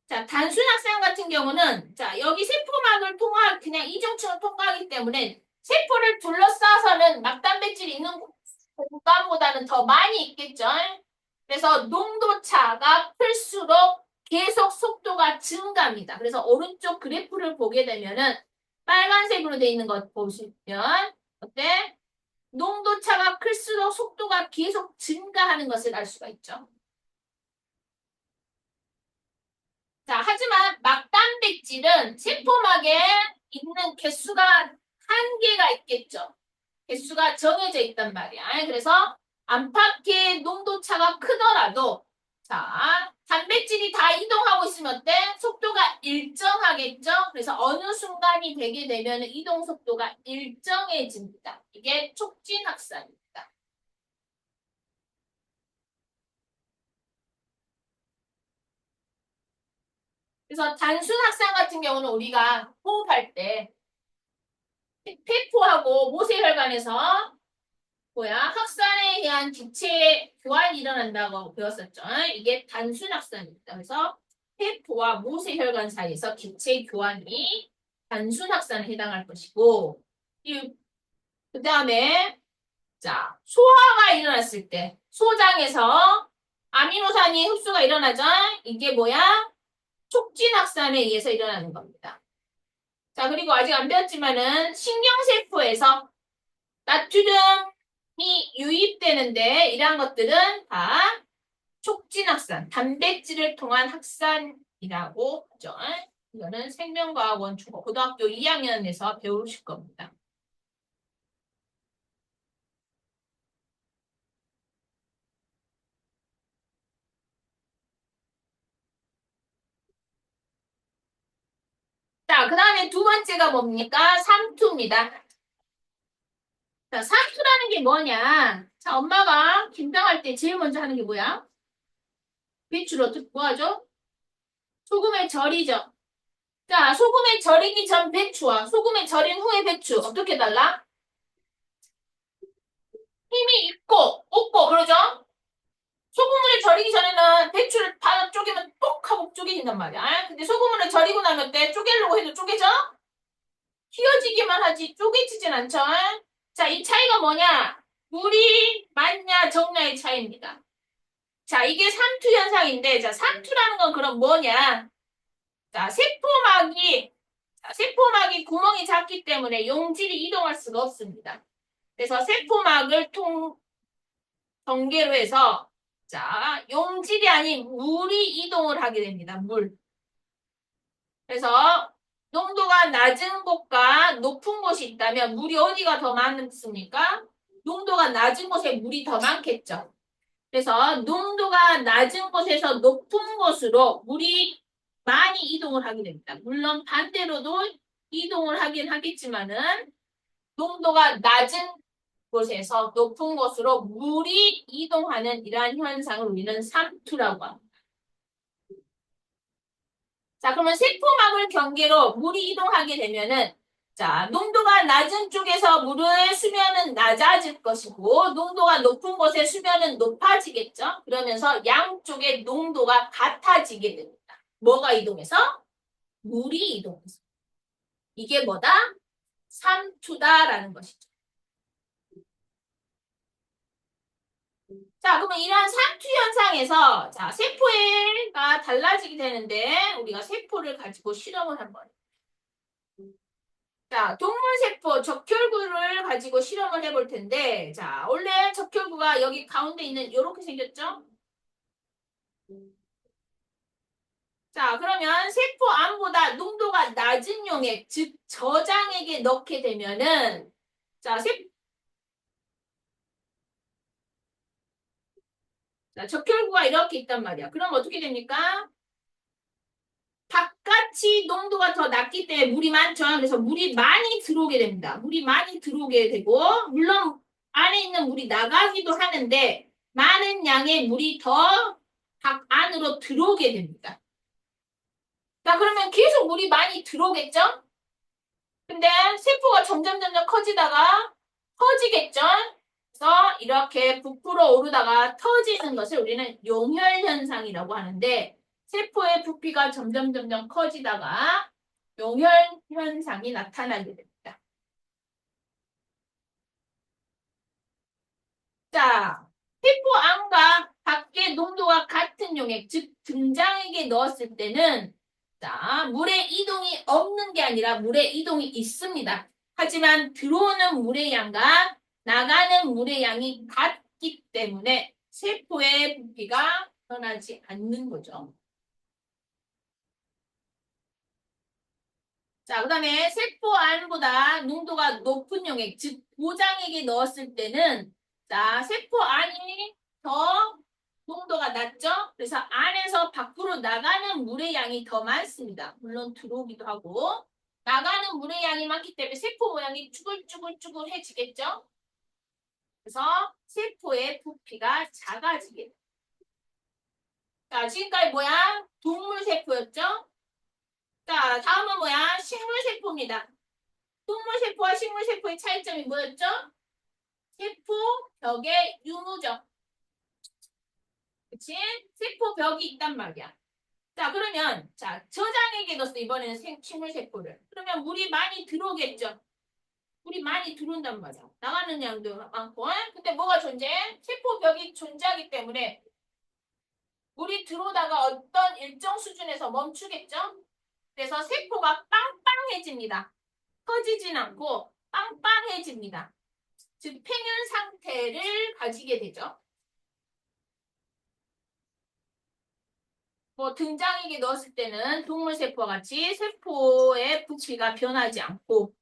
자, 단순 확산 같은 경우는 자, 여기 세포막을 통할 그냥 이중층을 통과하기 때문에 세포를 둘러싸서는 막단백질이 있는 공간보다는 더 많이 있겠죠. 그래서 농도 차가 클수록 계속 속도가 증가합니다. 그래서 오른쪽 그래프를 보게 되면은 빨간색으로 되어 있는 것 보시면 어때? 농도 차가 클수록 속도가 계속 증가하는 것을 알 수가 있죠. 자, 하지만 막단백질은 세포막에 있는 개수가 한계가 있겠죠. 개수가 정해져 있단 말이야. 그래서 안팎의 농도 차가 크더라도 자, 단백질이 다 이동하고 있으면 어때? 속도가 일정하겠죠? 그래서 어느 순간이 되게 되면 이동 속도가 일정해집니다. 이게 촉진 확산입니다. 그래서 단순 확산 같은 경우는 우리가 호흡할 때 폐포하고 모세혈관에서 뭐야? 확산에 의한 기체 교환이 일어난다고 배웠었죠. 이게 단순 확산입니다. 그래서 폐포와 모세혈관 사이에서 기체 교환이 단순 확산에 해당할 것이고, 그 다음에 자 소화가 일어났을 때 소장에서 아미노산이 흡수가 일어나죠. 이게 뭐야? 촉진 확산에 의해서 일어나는 겁니다. 자, 그리고 아직 안 배웠지만은 신경세포에서 나트륨이 유입되는데 이러한 것들은 다 촉진 확산, 단백질을 통한 확산이라고 하죠. 이거는 생명과학원 고등학교 2학년에서 배우실 겁니다. 자, 그 다음에 두 번째가 뭡니까? 삼투입니다. 자, 삼투라는 게 뭐냐? 자, 엄마가 김장할 때 제일 먼저 하는 게 뭐야? 배추를 어떻게 구하죠? 소금에 절이죠. 자, 소금에 절이기 전 배추와 소금에 절인 후의 배추 어떻게 달라? 힘이 있고 없고 그러죠? 소금물에 절이기 전에는 배추를 다 쪼개면 똑 하고 쪼개진단 말이야. 근데 소금물에 절이고 나면 때 쪼개려고 해도 쪼개져? 휘어지기만 하지 쪼개지진 않죠? 자, 이 차이가 뭐냐? 물이 많냐 적냐의 차이입니다. 자, 이게 삼투 현상인데, 자, 삼투라는 건 그럼 뭐냐? 자, 세포막이 구멍이 작기 때문에 용질이 이동할 수가 없습니다. 그래서 세포막을 경계로 해서, 자, 용질이 아닌 물이 이동을 하게 됩니다. 물. 그래서 농도가 낮은 곳과 높은 곳이 있다면 물이 어디가 더 많습니까? 농도가 낮은 곳에 물이 더 많겠죠. 그래서 농도가 낮은 곳에서 높은 곳으로 물이 많이 이동을 하게 됩니다. 물론 반대로도 이동을 하긴 하겠지만은 농도가 낮은 곳에서 높은 곳으로 물이 이동하는 이러한 현상을 우리는 삼투라고 합니다. 자, 그러면 세포막을 경계로 물이 이동하게 되면은 자, 농도가 낮은 쪽에서 물의 수면은 낮아질 것이고 농도가 높은 곳의 수면은 높아지겠죠. 그러면서 양쪽의 농도가 같아지게 됩니다. 뭐가 이동해서? 물이 이동해서. 이게 뭐다? 삼투다라는 것이죠. 자, 그러면 이러한 삼투 현상에서 자, 세포가 달라지게 되는데 우리가 세포를 가지고 실험을 한번 자, 동물세포 적혈구를 가지고 실험을 해볼 텐데, 자, 원래 적혈구가 여기 가운데 있는 이렇게 생겼죠? 자, 그러면 세포 안보다 농도가 낮은 용액, 즉 저장액에 넣게 되면은, 자, 자, 적혈구가 이렇게 있단 말이야. 그럼 어떻게 됩니까? 바깥이 농도가 더 낮기 때문에 물이 많죠. 그래서 물이 많이 들어오게 됩니다. 물이 많이 들어오게 되고, 물론 안에 있는 물이 나가기도 하는데, 많은 양의 물이 더 각 안으로 들어오게 됩니다. 자, 그러면 계속 물이 많이 들어오겠죠? 근데 세포가 점점 커지다가 터지겠죠? 그래서 이렇게 부풀어 오르다가 터지는 것을 우리는 용혈 현상이라고 하는데, 세포의 부피가 점점 커지다가 용혈 현상이 나타나게 됩니다. 자, 세포 안과 밖의 농도가 같은 용액, 즉 등장액에 넣었을 때는 자, 물의 이동이 없는 게 아니라 물의 이동이 있습니다. 하지만 들어오는 물의 양과 나가는 물의 양이 같기 때문에 세포의 부피가 변하지 않는 거죠. 자, 그 다음에 세포 안보다 농도가 높은 용액, 즉 고장액에 넣었을 때는 자, 세포 안이 더 농도가 낮죠? 그래서 안에서 밖으로 나가는 물의 양이 더 많습니다. 물론 들어오기도 하고 나가는 물의 양이 많기 때문에 세포 모양이 쭈글쭈글쭈글해지겠죠? 그래서 세포의 부피가 작아지게 됩니다. 자, 지금까지 뭐야? 동물 세포였죠? 자, 다음은 뭐야? 식물세포입니다. 동물세포와 식물세포의 차이점이 뭐였죠? 세포 벽의 유무죠. 그치? 세포 벽이 있단 말이야. 자, 그러면, 자, 저장에게 넣었어, 이번에는 식물세포를. 그러면 물이 많이 들어오겠죠? 물이 많이 들어온단 말이야. 나가는 양도 많고. 근데 뭐가 존재해? 세포 벽이 존재하기 때문에 물이 들어오다가 어떤 일정 수준에서 멈추겠죠? 그래서 세포가 빵빵해집니다. 커지진 않고 빵빵해집니다. 즉, 팽윤 상태를 가지게 되죠. 뭐 등장액에 넣었을 때는 동물세포와 같이 세포의 부피가 변하지 않고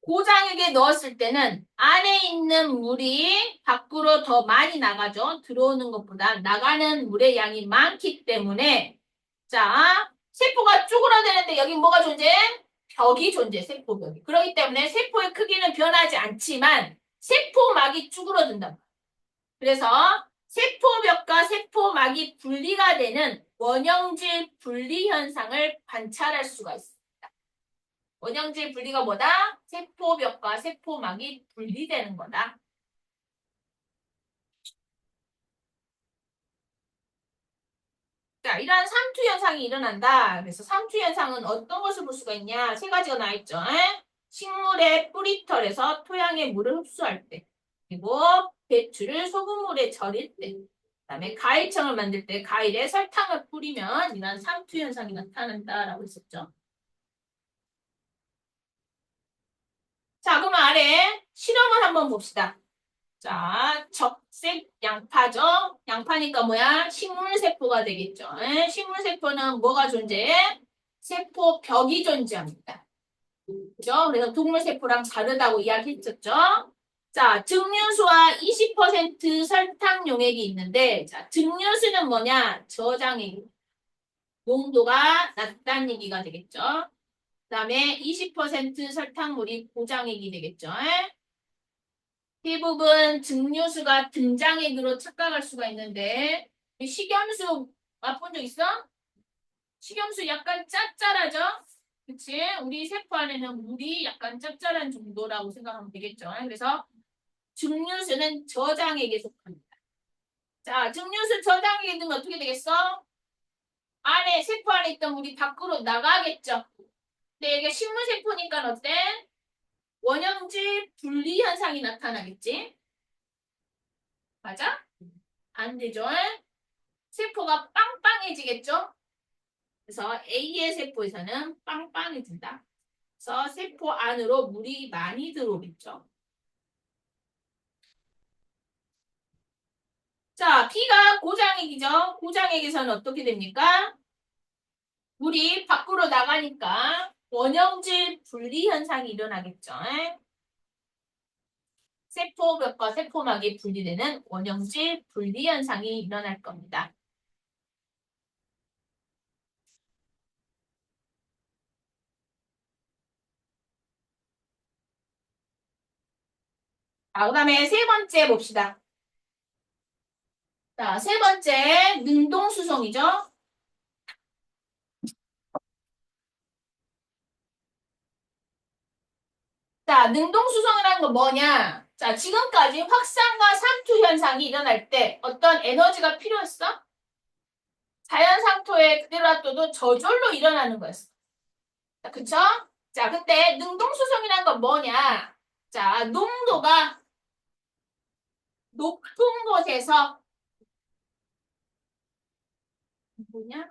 고장액에 넣었을 때는 안에 있는 물이 밖으로 더 많이 나가죠. 들어오는 것보다 나가는 물의 양이 많기 때문에 자, 세포가 쪼그라드는데 여기 뭐가 존재해? 벽이 존재해, 세포벽이. 그렇기 때문에 세포의 크기는 변하지 않지만 세포막이 쭈그러든다. 그래서 세포벽과 세포막이 분리가 되는 원형질 분리 현상을 관찰할 수가 있습니다. 원형질 분리가 뭐다? 세포벽과 세포막이 분리되는 거다. 자, 이러한 삼투 현상이 일어난다. 그래서 삼투 현상은 어떤 것을 볼 수가 있냐? 세 가지가 나와 있죠. 식물의 뿌리털에서 토양의 물을 흡수할 때, 그리고 배추를 소금물에 절일 때, 그다음에 가일청을 만들 때 가일에 설탕을 뿌리면 이러한 삼투 현상이 나타난다라고 했었죠. 자, 그럼 아래 실험을 한번 봅시다. 자, 적색 양파죠. 양파니까 뭐야? 식물세포가 되겠죠. 식물세포는 뭐가 존재해? 세포벽이 존재합니다. 그죠? 그래서 동물세포랑 다르다고 이야기했었죠. 자, 증류수와 20% 설탕 용액이 있는데, 자, 증류수는 뭐냐? 저장액. 농도가 낮다는 얘기가 되겠죠. 그 다음에 20% 설탕물이 고장액이 되겠죠. 대부분 증류수가 등장액으로 착각할 수가 있는데 식염수 맛본 적 있어? 식염수 약간 짭짤하죠? 그치? 우리 세포 안에는 물이 약간 짭짤한 정도라고 생각하면 되겠죠. 그래서 증류수는 저장액에 속합니다. 자, 증류수 저장액에 넣으면 어떻게 되겠어? 안에 세포 안에 있던 물이 밖으로 나가겠죠. 근데 이게 식물세포니까 어때? 원형질 분리 현상이 나타나겠지? 맞아? 안 되죠? 세포가 빵빵해지겠죠? 그래서 A의 세포에서는 빵빵해진다. 그래서 세포 안으로 물이 많이 들어오겠죠. 자, B가 고장액이죠. 고장액에서는 어떻게 됩니까? 물이 밖으로 나가니까 원형질 분리 현상이 일어나겠죠. 세포벽과 세포막이 분리되는 원형질 분리 현상이 일어날 겁니다. 자, 그 다음에 세 번째 봅시다. 자, 세 번째, 능동수송이죠. 자, 능동수송이라는 건 뭐냐? 자, 지금까지 확산과 삼투 현상이 일어날 때 어떤 에너지가 필요했어? 자연 상토에 그대로 놔둬도 저절로 일어나는 거였어. 자, 그쵸? 자, 근데 능동수송이라는 건 뭐냐? 자, 농도가 높은 곳에서 뭐냐?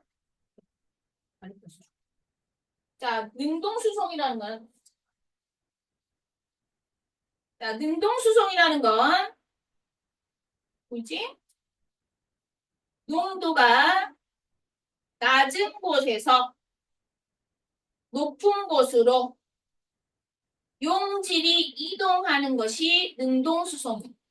자, 능동수송이라는 건 자, 능동수송이라는 건 뭐지? 농도가 낮은 곳에서 높은 곳으로 용질이 이동하는 것이 능동수송입니다.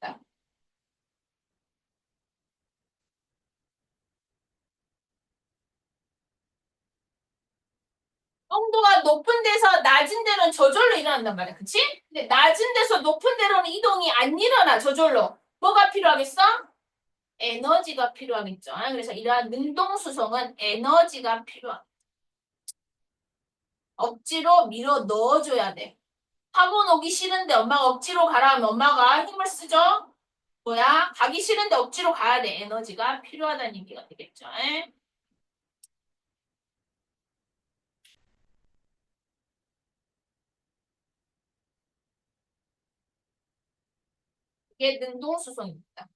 농도가 높은 데서 낮은 데는 저절로 일어난단 말이야. 그치? 근데 낮은 데서 높은 데로는 이동이 안 일어나, 저절로. 뭐가 필요하겠어? 에너지가 필요하겠죠. 그래서 이러한 능동수송은 에너지가 필요합니다. 억지로 밀어 넣어줘야 돼. 학원 오기 싫은데 엄마가 억지로 가라 하면 엄마가 힘을 쓰죠? 뭐야? 가기 싫은데 억지로 가야 돼. 에너지가 필요하다는 얘기가 되겠죠. 에? 이게 능동수송입니다.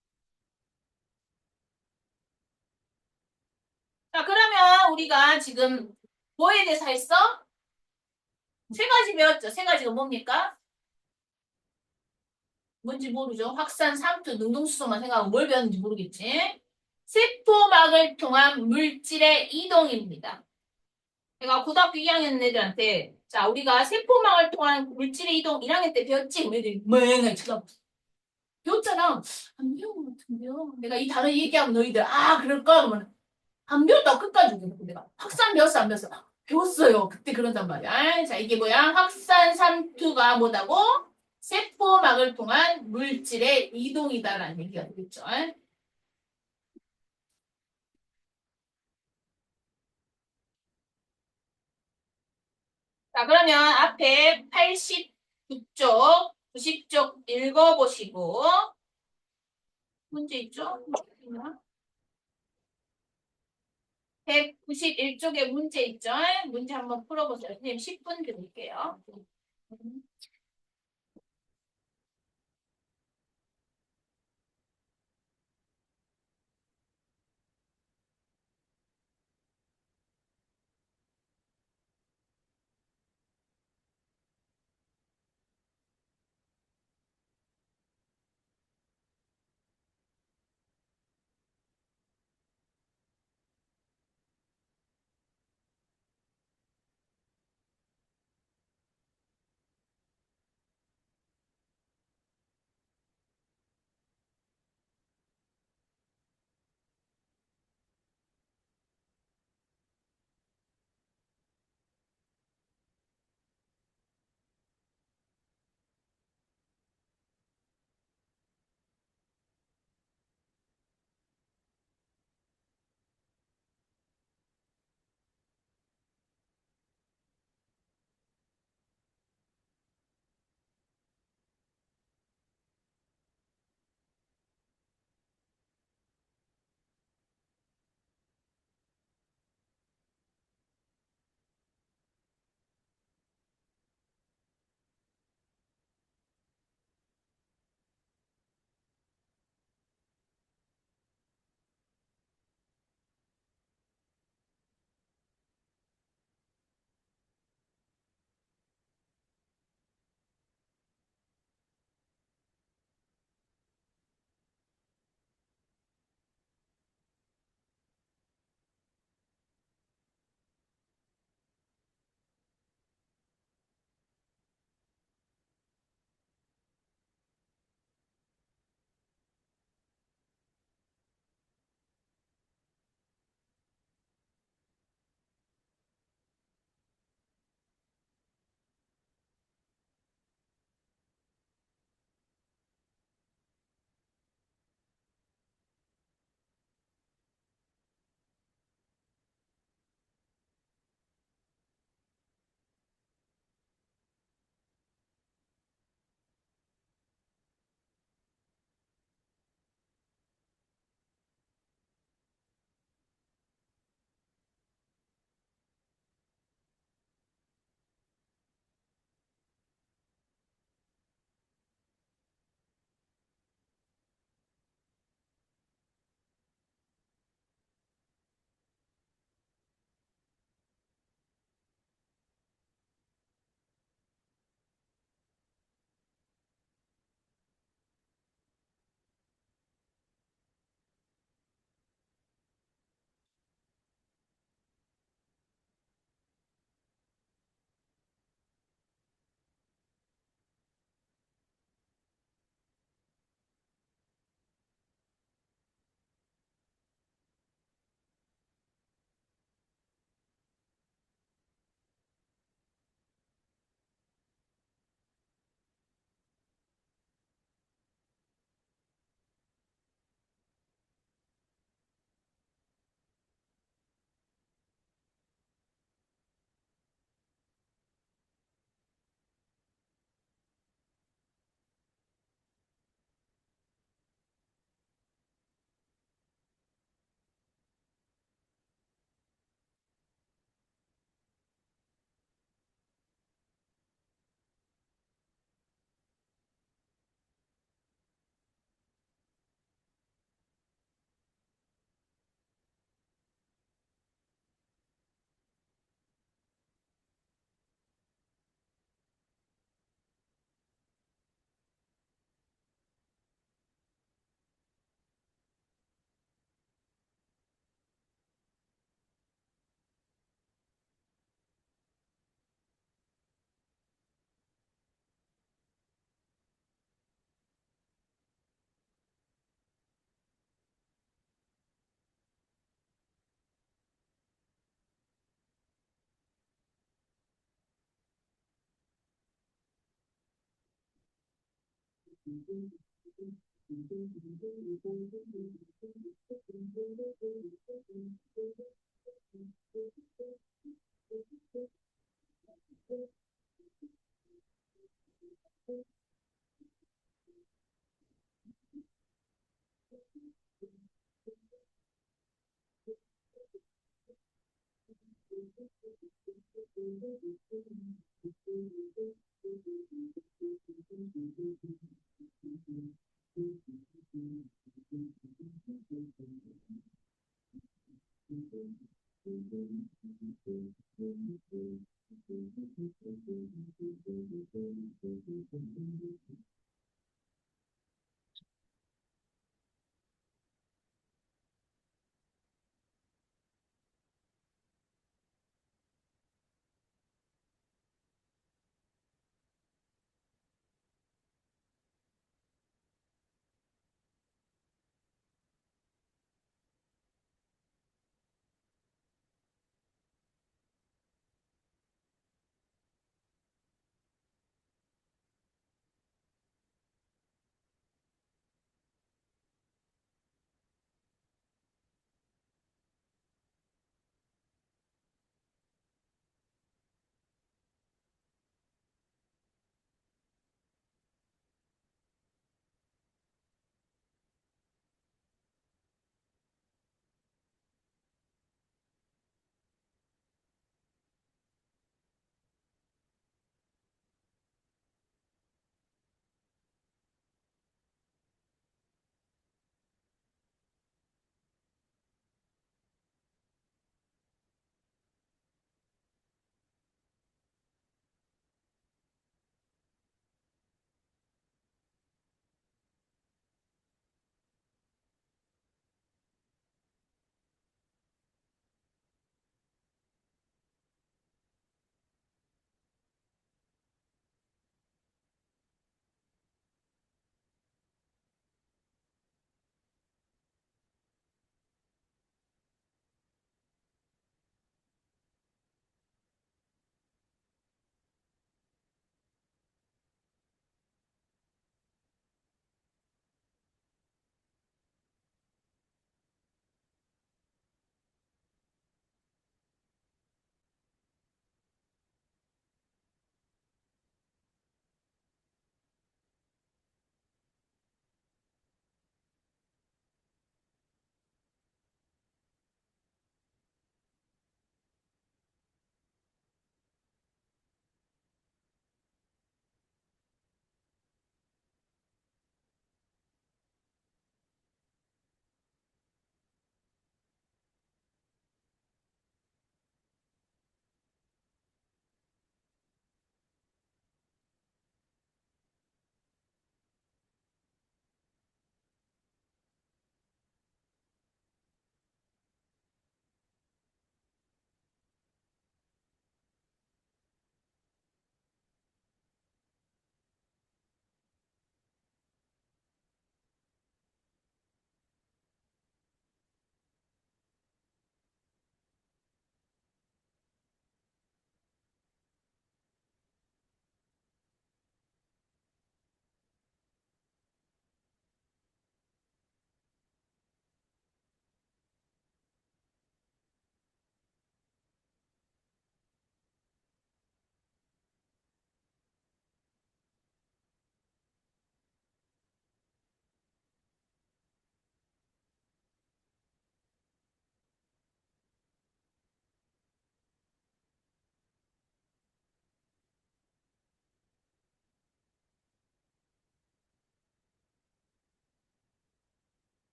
자, 그러면 우리가 지금 뭐에 대해서 했어? 세 가지 배웠죠? 세 가지가 뭡니까? 뭔지 모르죠? 확산, 삼투, 능동수소만 생각하고 뭘 배웠는지 모르겠지? 세포막을 통한 물질의 이동입니다. 내가 고등학교 2학년 애들한테 자, 우리가 세포막을 통한 물질의 이동 1학년 때 배웠지? 그럼 애들이 맹하게 쳐다봤어. 배웠잖아. 안 배운 것 같은데요? 내가 이 단어 얘기하면 너희들 그럴까? 그러면 안 배웠다고 끝까지 얘기해. 내가 확산 배웠어 안 배웠어? 배웠어요. 그때 그런단 말이야. 자, 이게 뭐야? 확산 삼투가 뭐다고? 세포막을 통한 물질의 이동이다라는 얘기가 되겠죠. 자, 그러면 앞에 89쪽, 90쪽 읽어보시고 문제 있죠? 191쪽에 문제 있죠? 문제 한번 풀어보세요. 선생님 10분 드릴게요.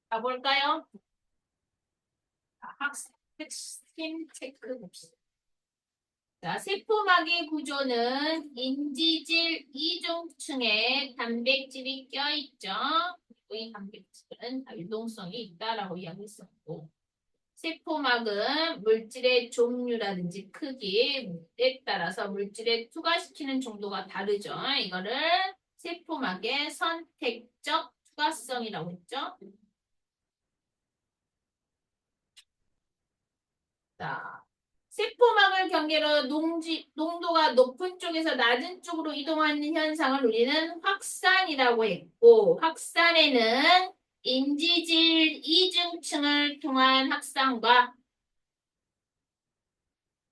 가볼까요? 학생 핵심 체크 봅시다. 자, 세포막의 구조는 인지질 이중층에 단백질이 껴있죠. 이 단백질은 다 유동성이 있다라고 이야기했었고, 세포막은 물질의 종류라든지 크기에 따라서 물질에 투과시키는 정도가 다르죠. 이거를 세포막의 선택적 투과성이라고 했죠. 자, 세포막을 경계로 농도가 높은 쪽에서 낮은 쪽으로 이동하는 현상을 우리는 확산이라고 했고, 확산에는 인지질 이중층을 통한 확산과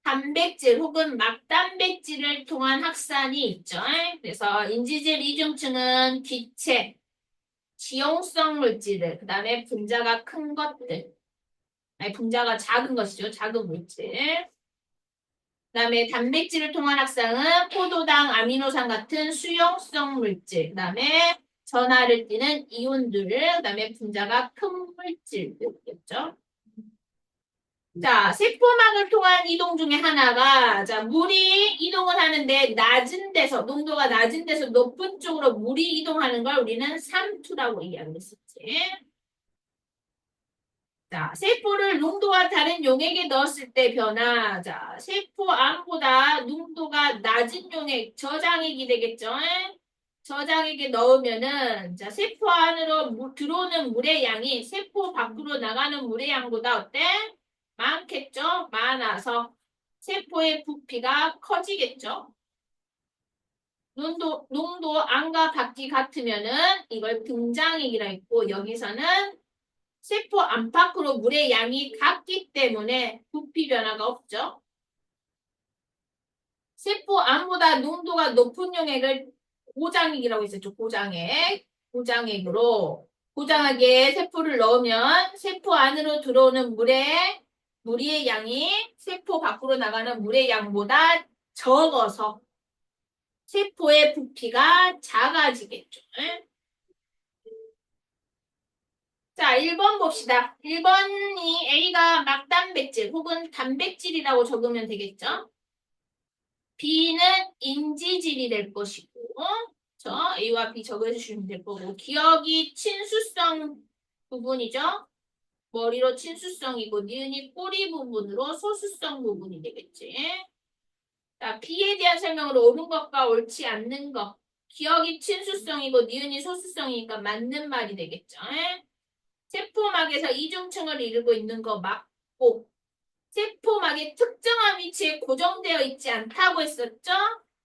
단백질 혹은 막단백질을 통한 확산이 있죠. 그래서 인지질 이중층은 기체, 지용성 물질들, 그 다음에 분자가 큰 것들, 아니 분자가 작은 것이죠. 작은 물질. 그다음에 단백질을 통한 합성은 포도당, 아미노산 같은 수용성 물질, 그다음에 전하를 띠는 이온들, 그다음에 분자가 큰 물질들이겠죠. 자, 세포막을 통한 이동 중에 하나가 자, 물이 이동을 하는데 낮은 데서 농도가 낮은 데서 높은 쪽으로 물이 이동하는 걸 우리는 삼투라고 이야기했었지. 자, 세포를 농도와 다른 용액에 넣었을 때 변화. 자, 세포 안보다 농도가 낮은 용액, 저장액이 되겠죠? 저장액에 넣으면은, 자, 세포 안으로 들어오는 물의 양이 세포 밖으로 나가는 물의 양보다 어때? 많겠죠? 많아서 세포의 부피가 커지겠죠? 농도 안과 밖이 같으면은 이걸 등장액이라 했고, 여기서는 세포 안팎으로 물의 양이 같기 때문에 부피 변화가 없죠. 세포 안보다 농도가 높은 용액을 고장액이라고 했었죠. 고장액. 고장액으로 고장액에 세포를 넣으면 세포 안으로 들어오는 물의 양이 세포 밖으로 나가는 물의 양보다 적어서 세포의 부피가 작아지겠죠. 자, 1번 봅시다. 1번이 A가 막단백질 혹은 단백질이라고 적으면 되겠죠? B는 인지질이 될 것이고, 저 A와 B 적어주시면 될 거고, 기억이 친수성 부분이죠? 머리로 친수성이고, 니은이 꼬리 부분으로 소수성 부분이 되겠지. 자, B에 대한 설명으로 옳은 것과 옳지 않는 것. 기억이 친수성이고, 니은이 소수성이니까 맞는 말이 되겠죠? 세포막에서 이중층을 이루고 있는 거 맞고 세포막이 특정한 위치에 고정되어 있지 않다고 했었죠?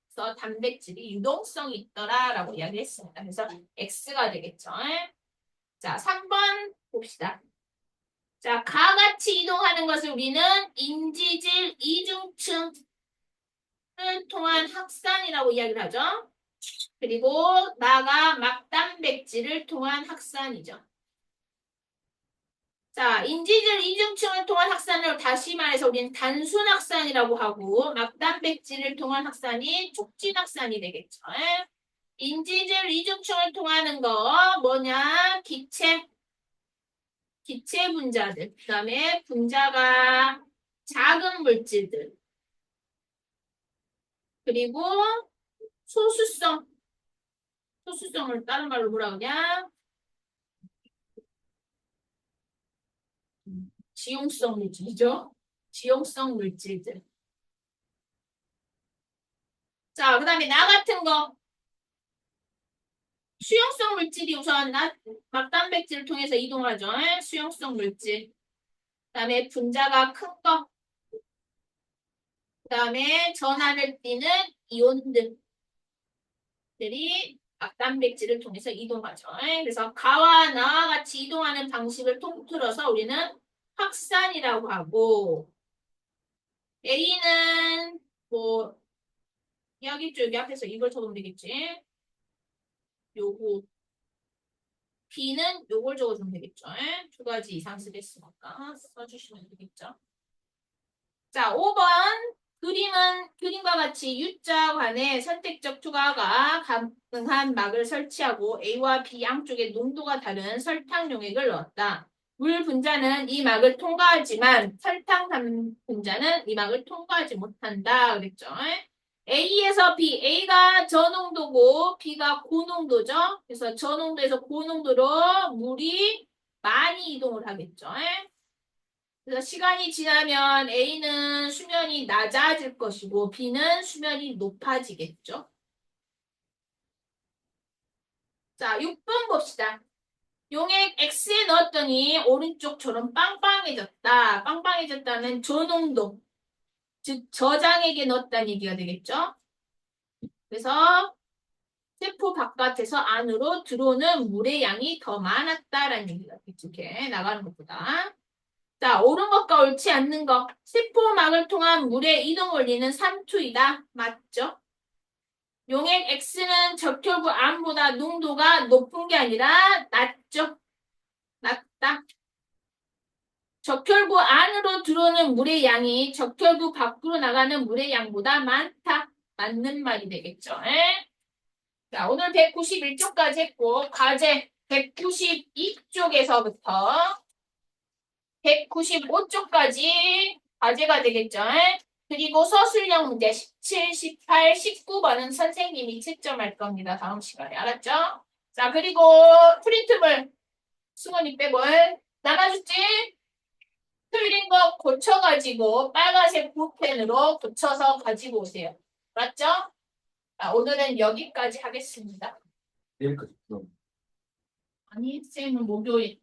그래서 단백질이 유동성이 있더라라고 이야기했습니다. 그래서 X가 되겠죠? 자, 3번 봅시다. 자, 가같이 이동하는 것을 우리는 인지질 이중층을 통한 확산이라고 이야기를 하죠. 그리고 나가 막단백질을 통한 확산이죠. 자, 인지질 이중층을 통한 확산을 다시 말해서 우리는 단순 확산이라고 하고 막단백질을 통한 확산이 촉진 확산이 되겠죠. 인지질 이중층을 통하는 거 뭐냐? 기체 분자들. 그다음에 분자가 작은 물질들. 그리고 소수성. 소수성을 다른 말로 뭐라 그러냐? 지용성 물질이죠. 지용성 물질들. 자, 그다음에 나 같은 거. 수용성 물질이 우선 막단백질을 통해서 이동하죠. 수용성 물질. 그다음에 분자가 큰 거. 그다음에 전하를 띠는 이온들이 막단백질을 통해서 이동하죠. 그래서 가와 나와 같이 이동하는 방식을 통틀어서 우리는 확산이라고 하고 A는 뭐 여기 앞에서 이걸 적으면 되겠지. 요거 B는 요걸 적어주면 되겠죠. 두 가지 이상 쓰겠으니까 써주시면 되겠죠. 자, 5번 그림과 같이 U자 관에 선택적 투과가 가능한 막을 설치하고 A와 B 양쪽에 농도가 다른 설탕 용액을 넣었다. 물 분자는 이 막을 통과하지만 설탕 분자는 이 막을 통과하지 못한다. 그랬죠. A에서 B, A가 저농도고 B가 고농도죠. 그래서 저농도에서 고농도로 물이 많이 이동을 하겠죠. 그래서 시간이 지나면 A는 수면이 낮아질 것이고 B는 수면이 높아지겠죠. 자, 6번 봅시다. 용액 X에 넣었더니 오른쪽처럼 빵빵해졌다. 빵빵해졌다는 저농도, 즉 저장액에 넣었다는 얘기가 되겠죠. 그래서 세포 바깥에서 안으로 들어오는 물의 양이 더 많았다라는 얘기가 되겠죠. 이렇게 나가는 것보다. 자, 옳은 것과 옳지 않는 것. 세포막을 통한 물의 이동 원리는 삼투이다. 맞죠? 용액 X는 적혈구 안보다 농도가 높은 게 아니라 낮죠? 낮다. 적혈구 안으로 들어오는 물의 양이 적혈구 밖으로 나가는 물의 양보다 많다. 맞는 말이 되겠죠? 에? 자, 오늘 191쪽까지 했고, 과제 192쪽에서부터 195쪽까지 과제가 되겠죠? 에? 그리고 서술형 문제 17, 18, 19번은 선생님이 채점할 겁니다. 다음 시간에. 알았죠? 자, 그리고 프린트물, 승원이 빼고 나눠줬지? 틀린 거 고쳐가지고 빨간색 볼펜으로 고쳐서 가지고 오세요. 맞죠? 자, 오늘은 여기까지 하겠습니다. 내일까지. 아니, 쌤은 목요일.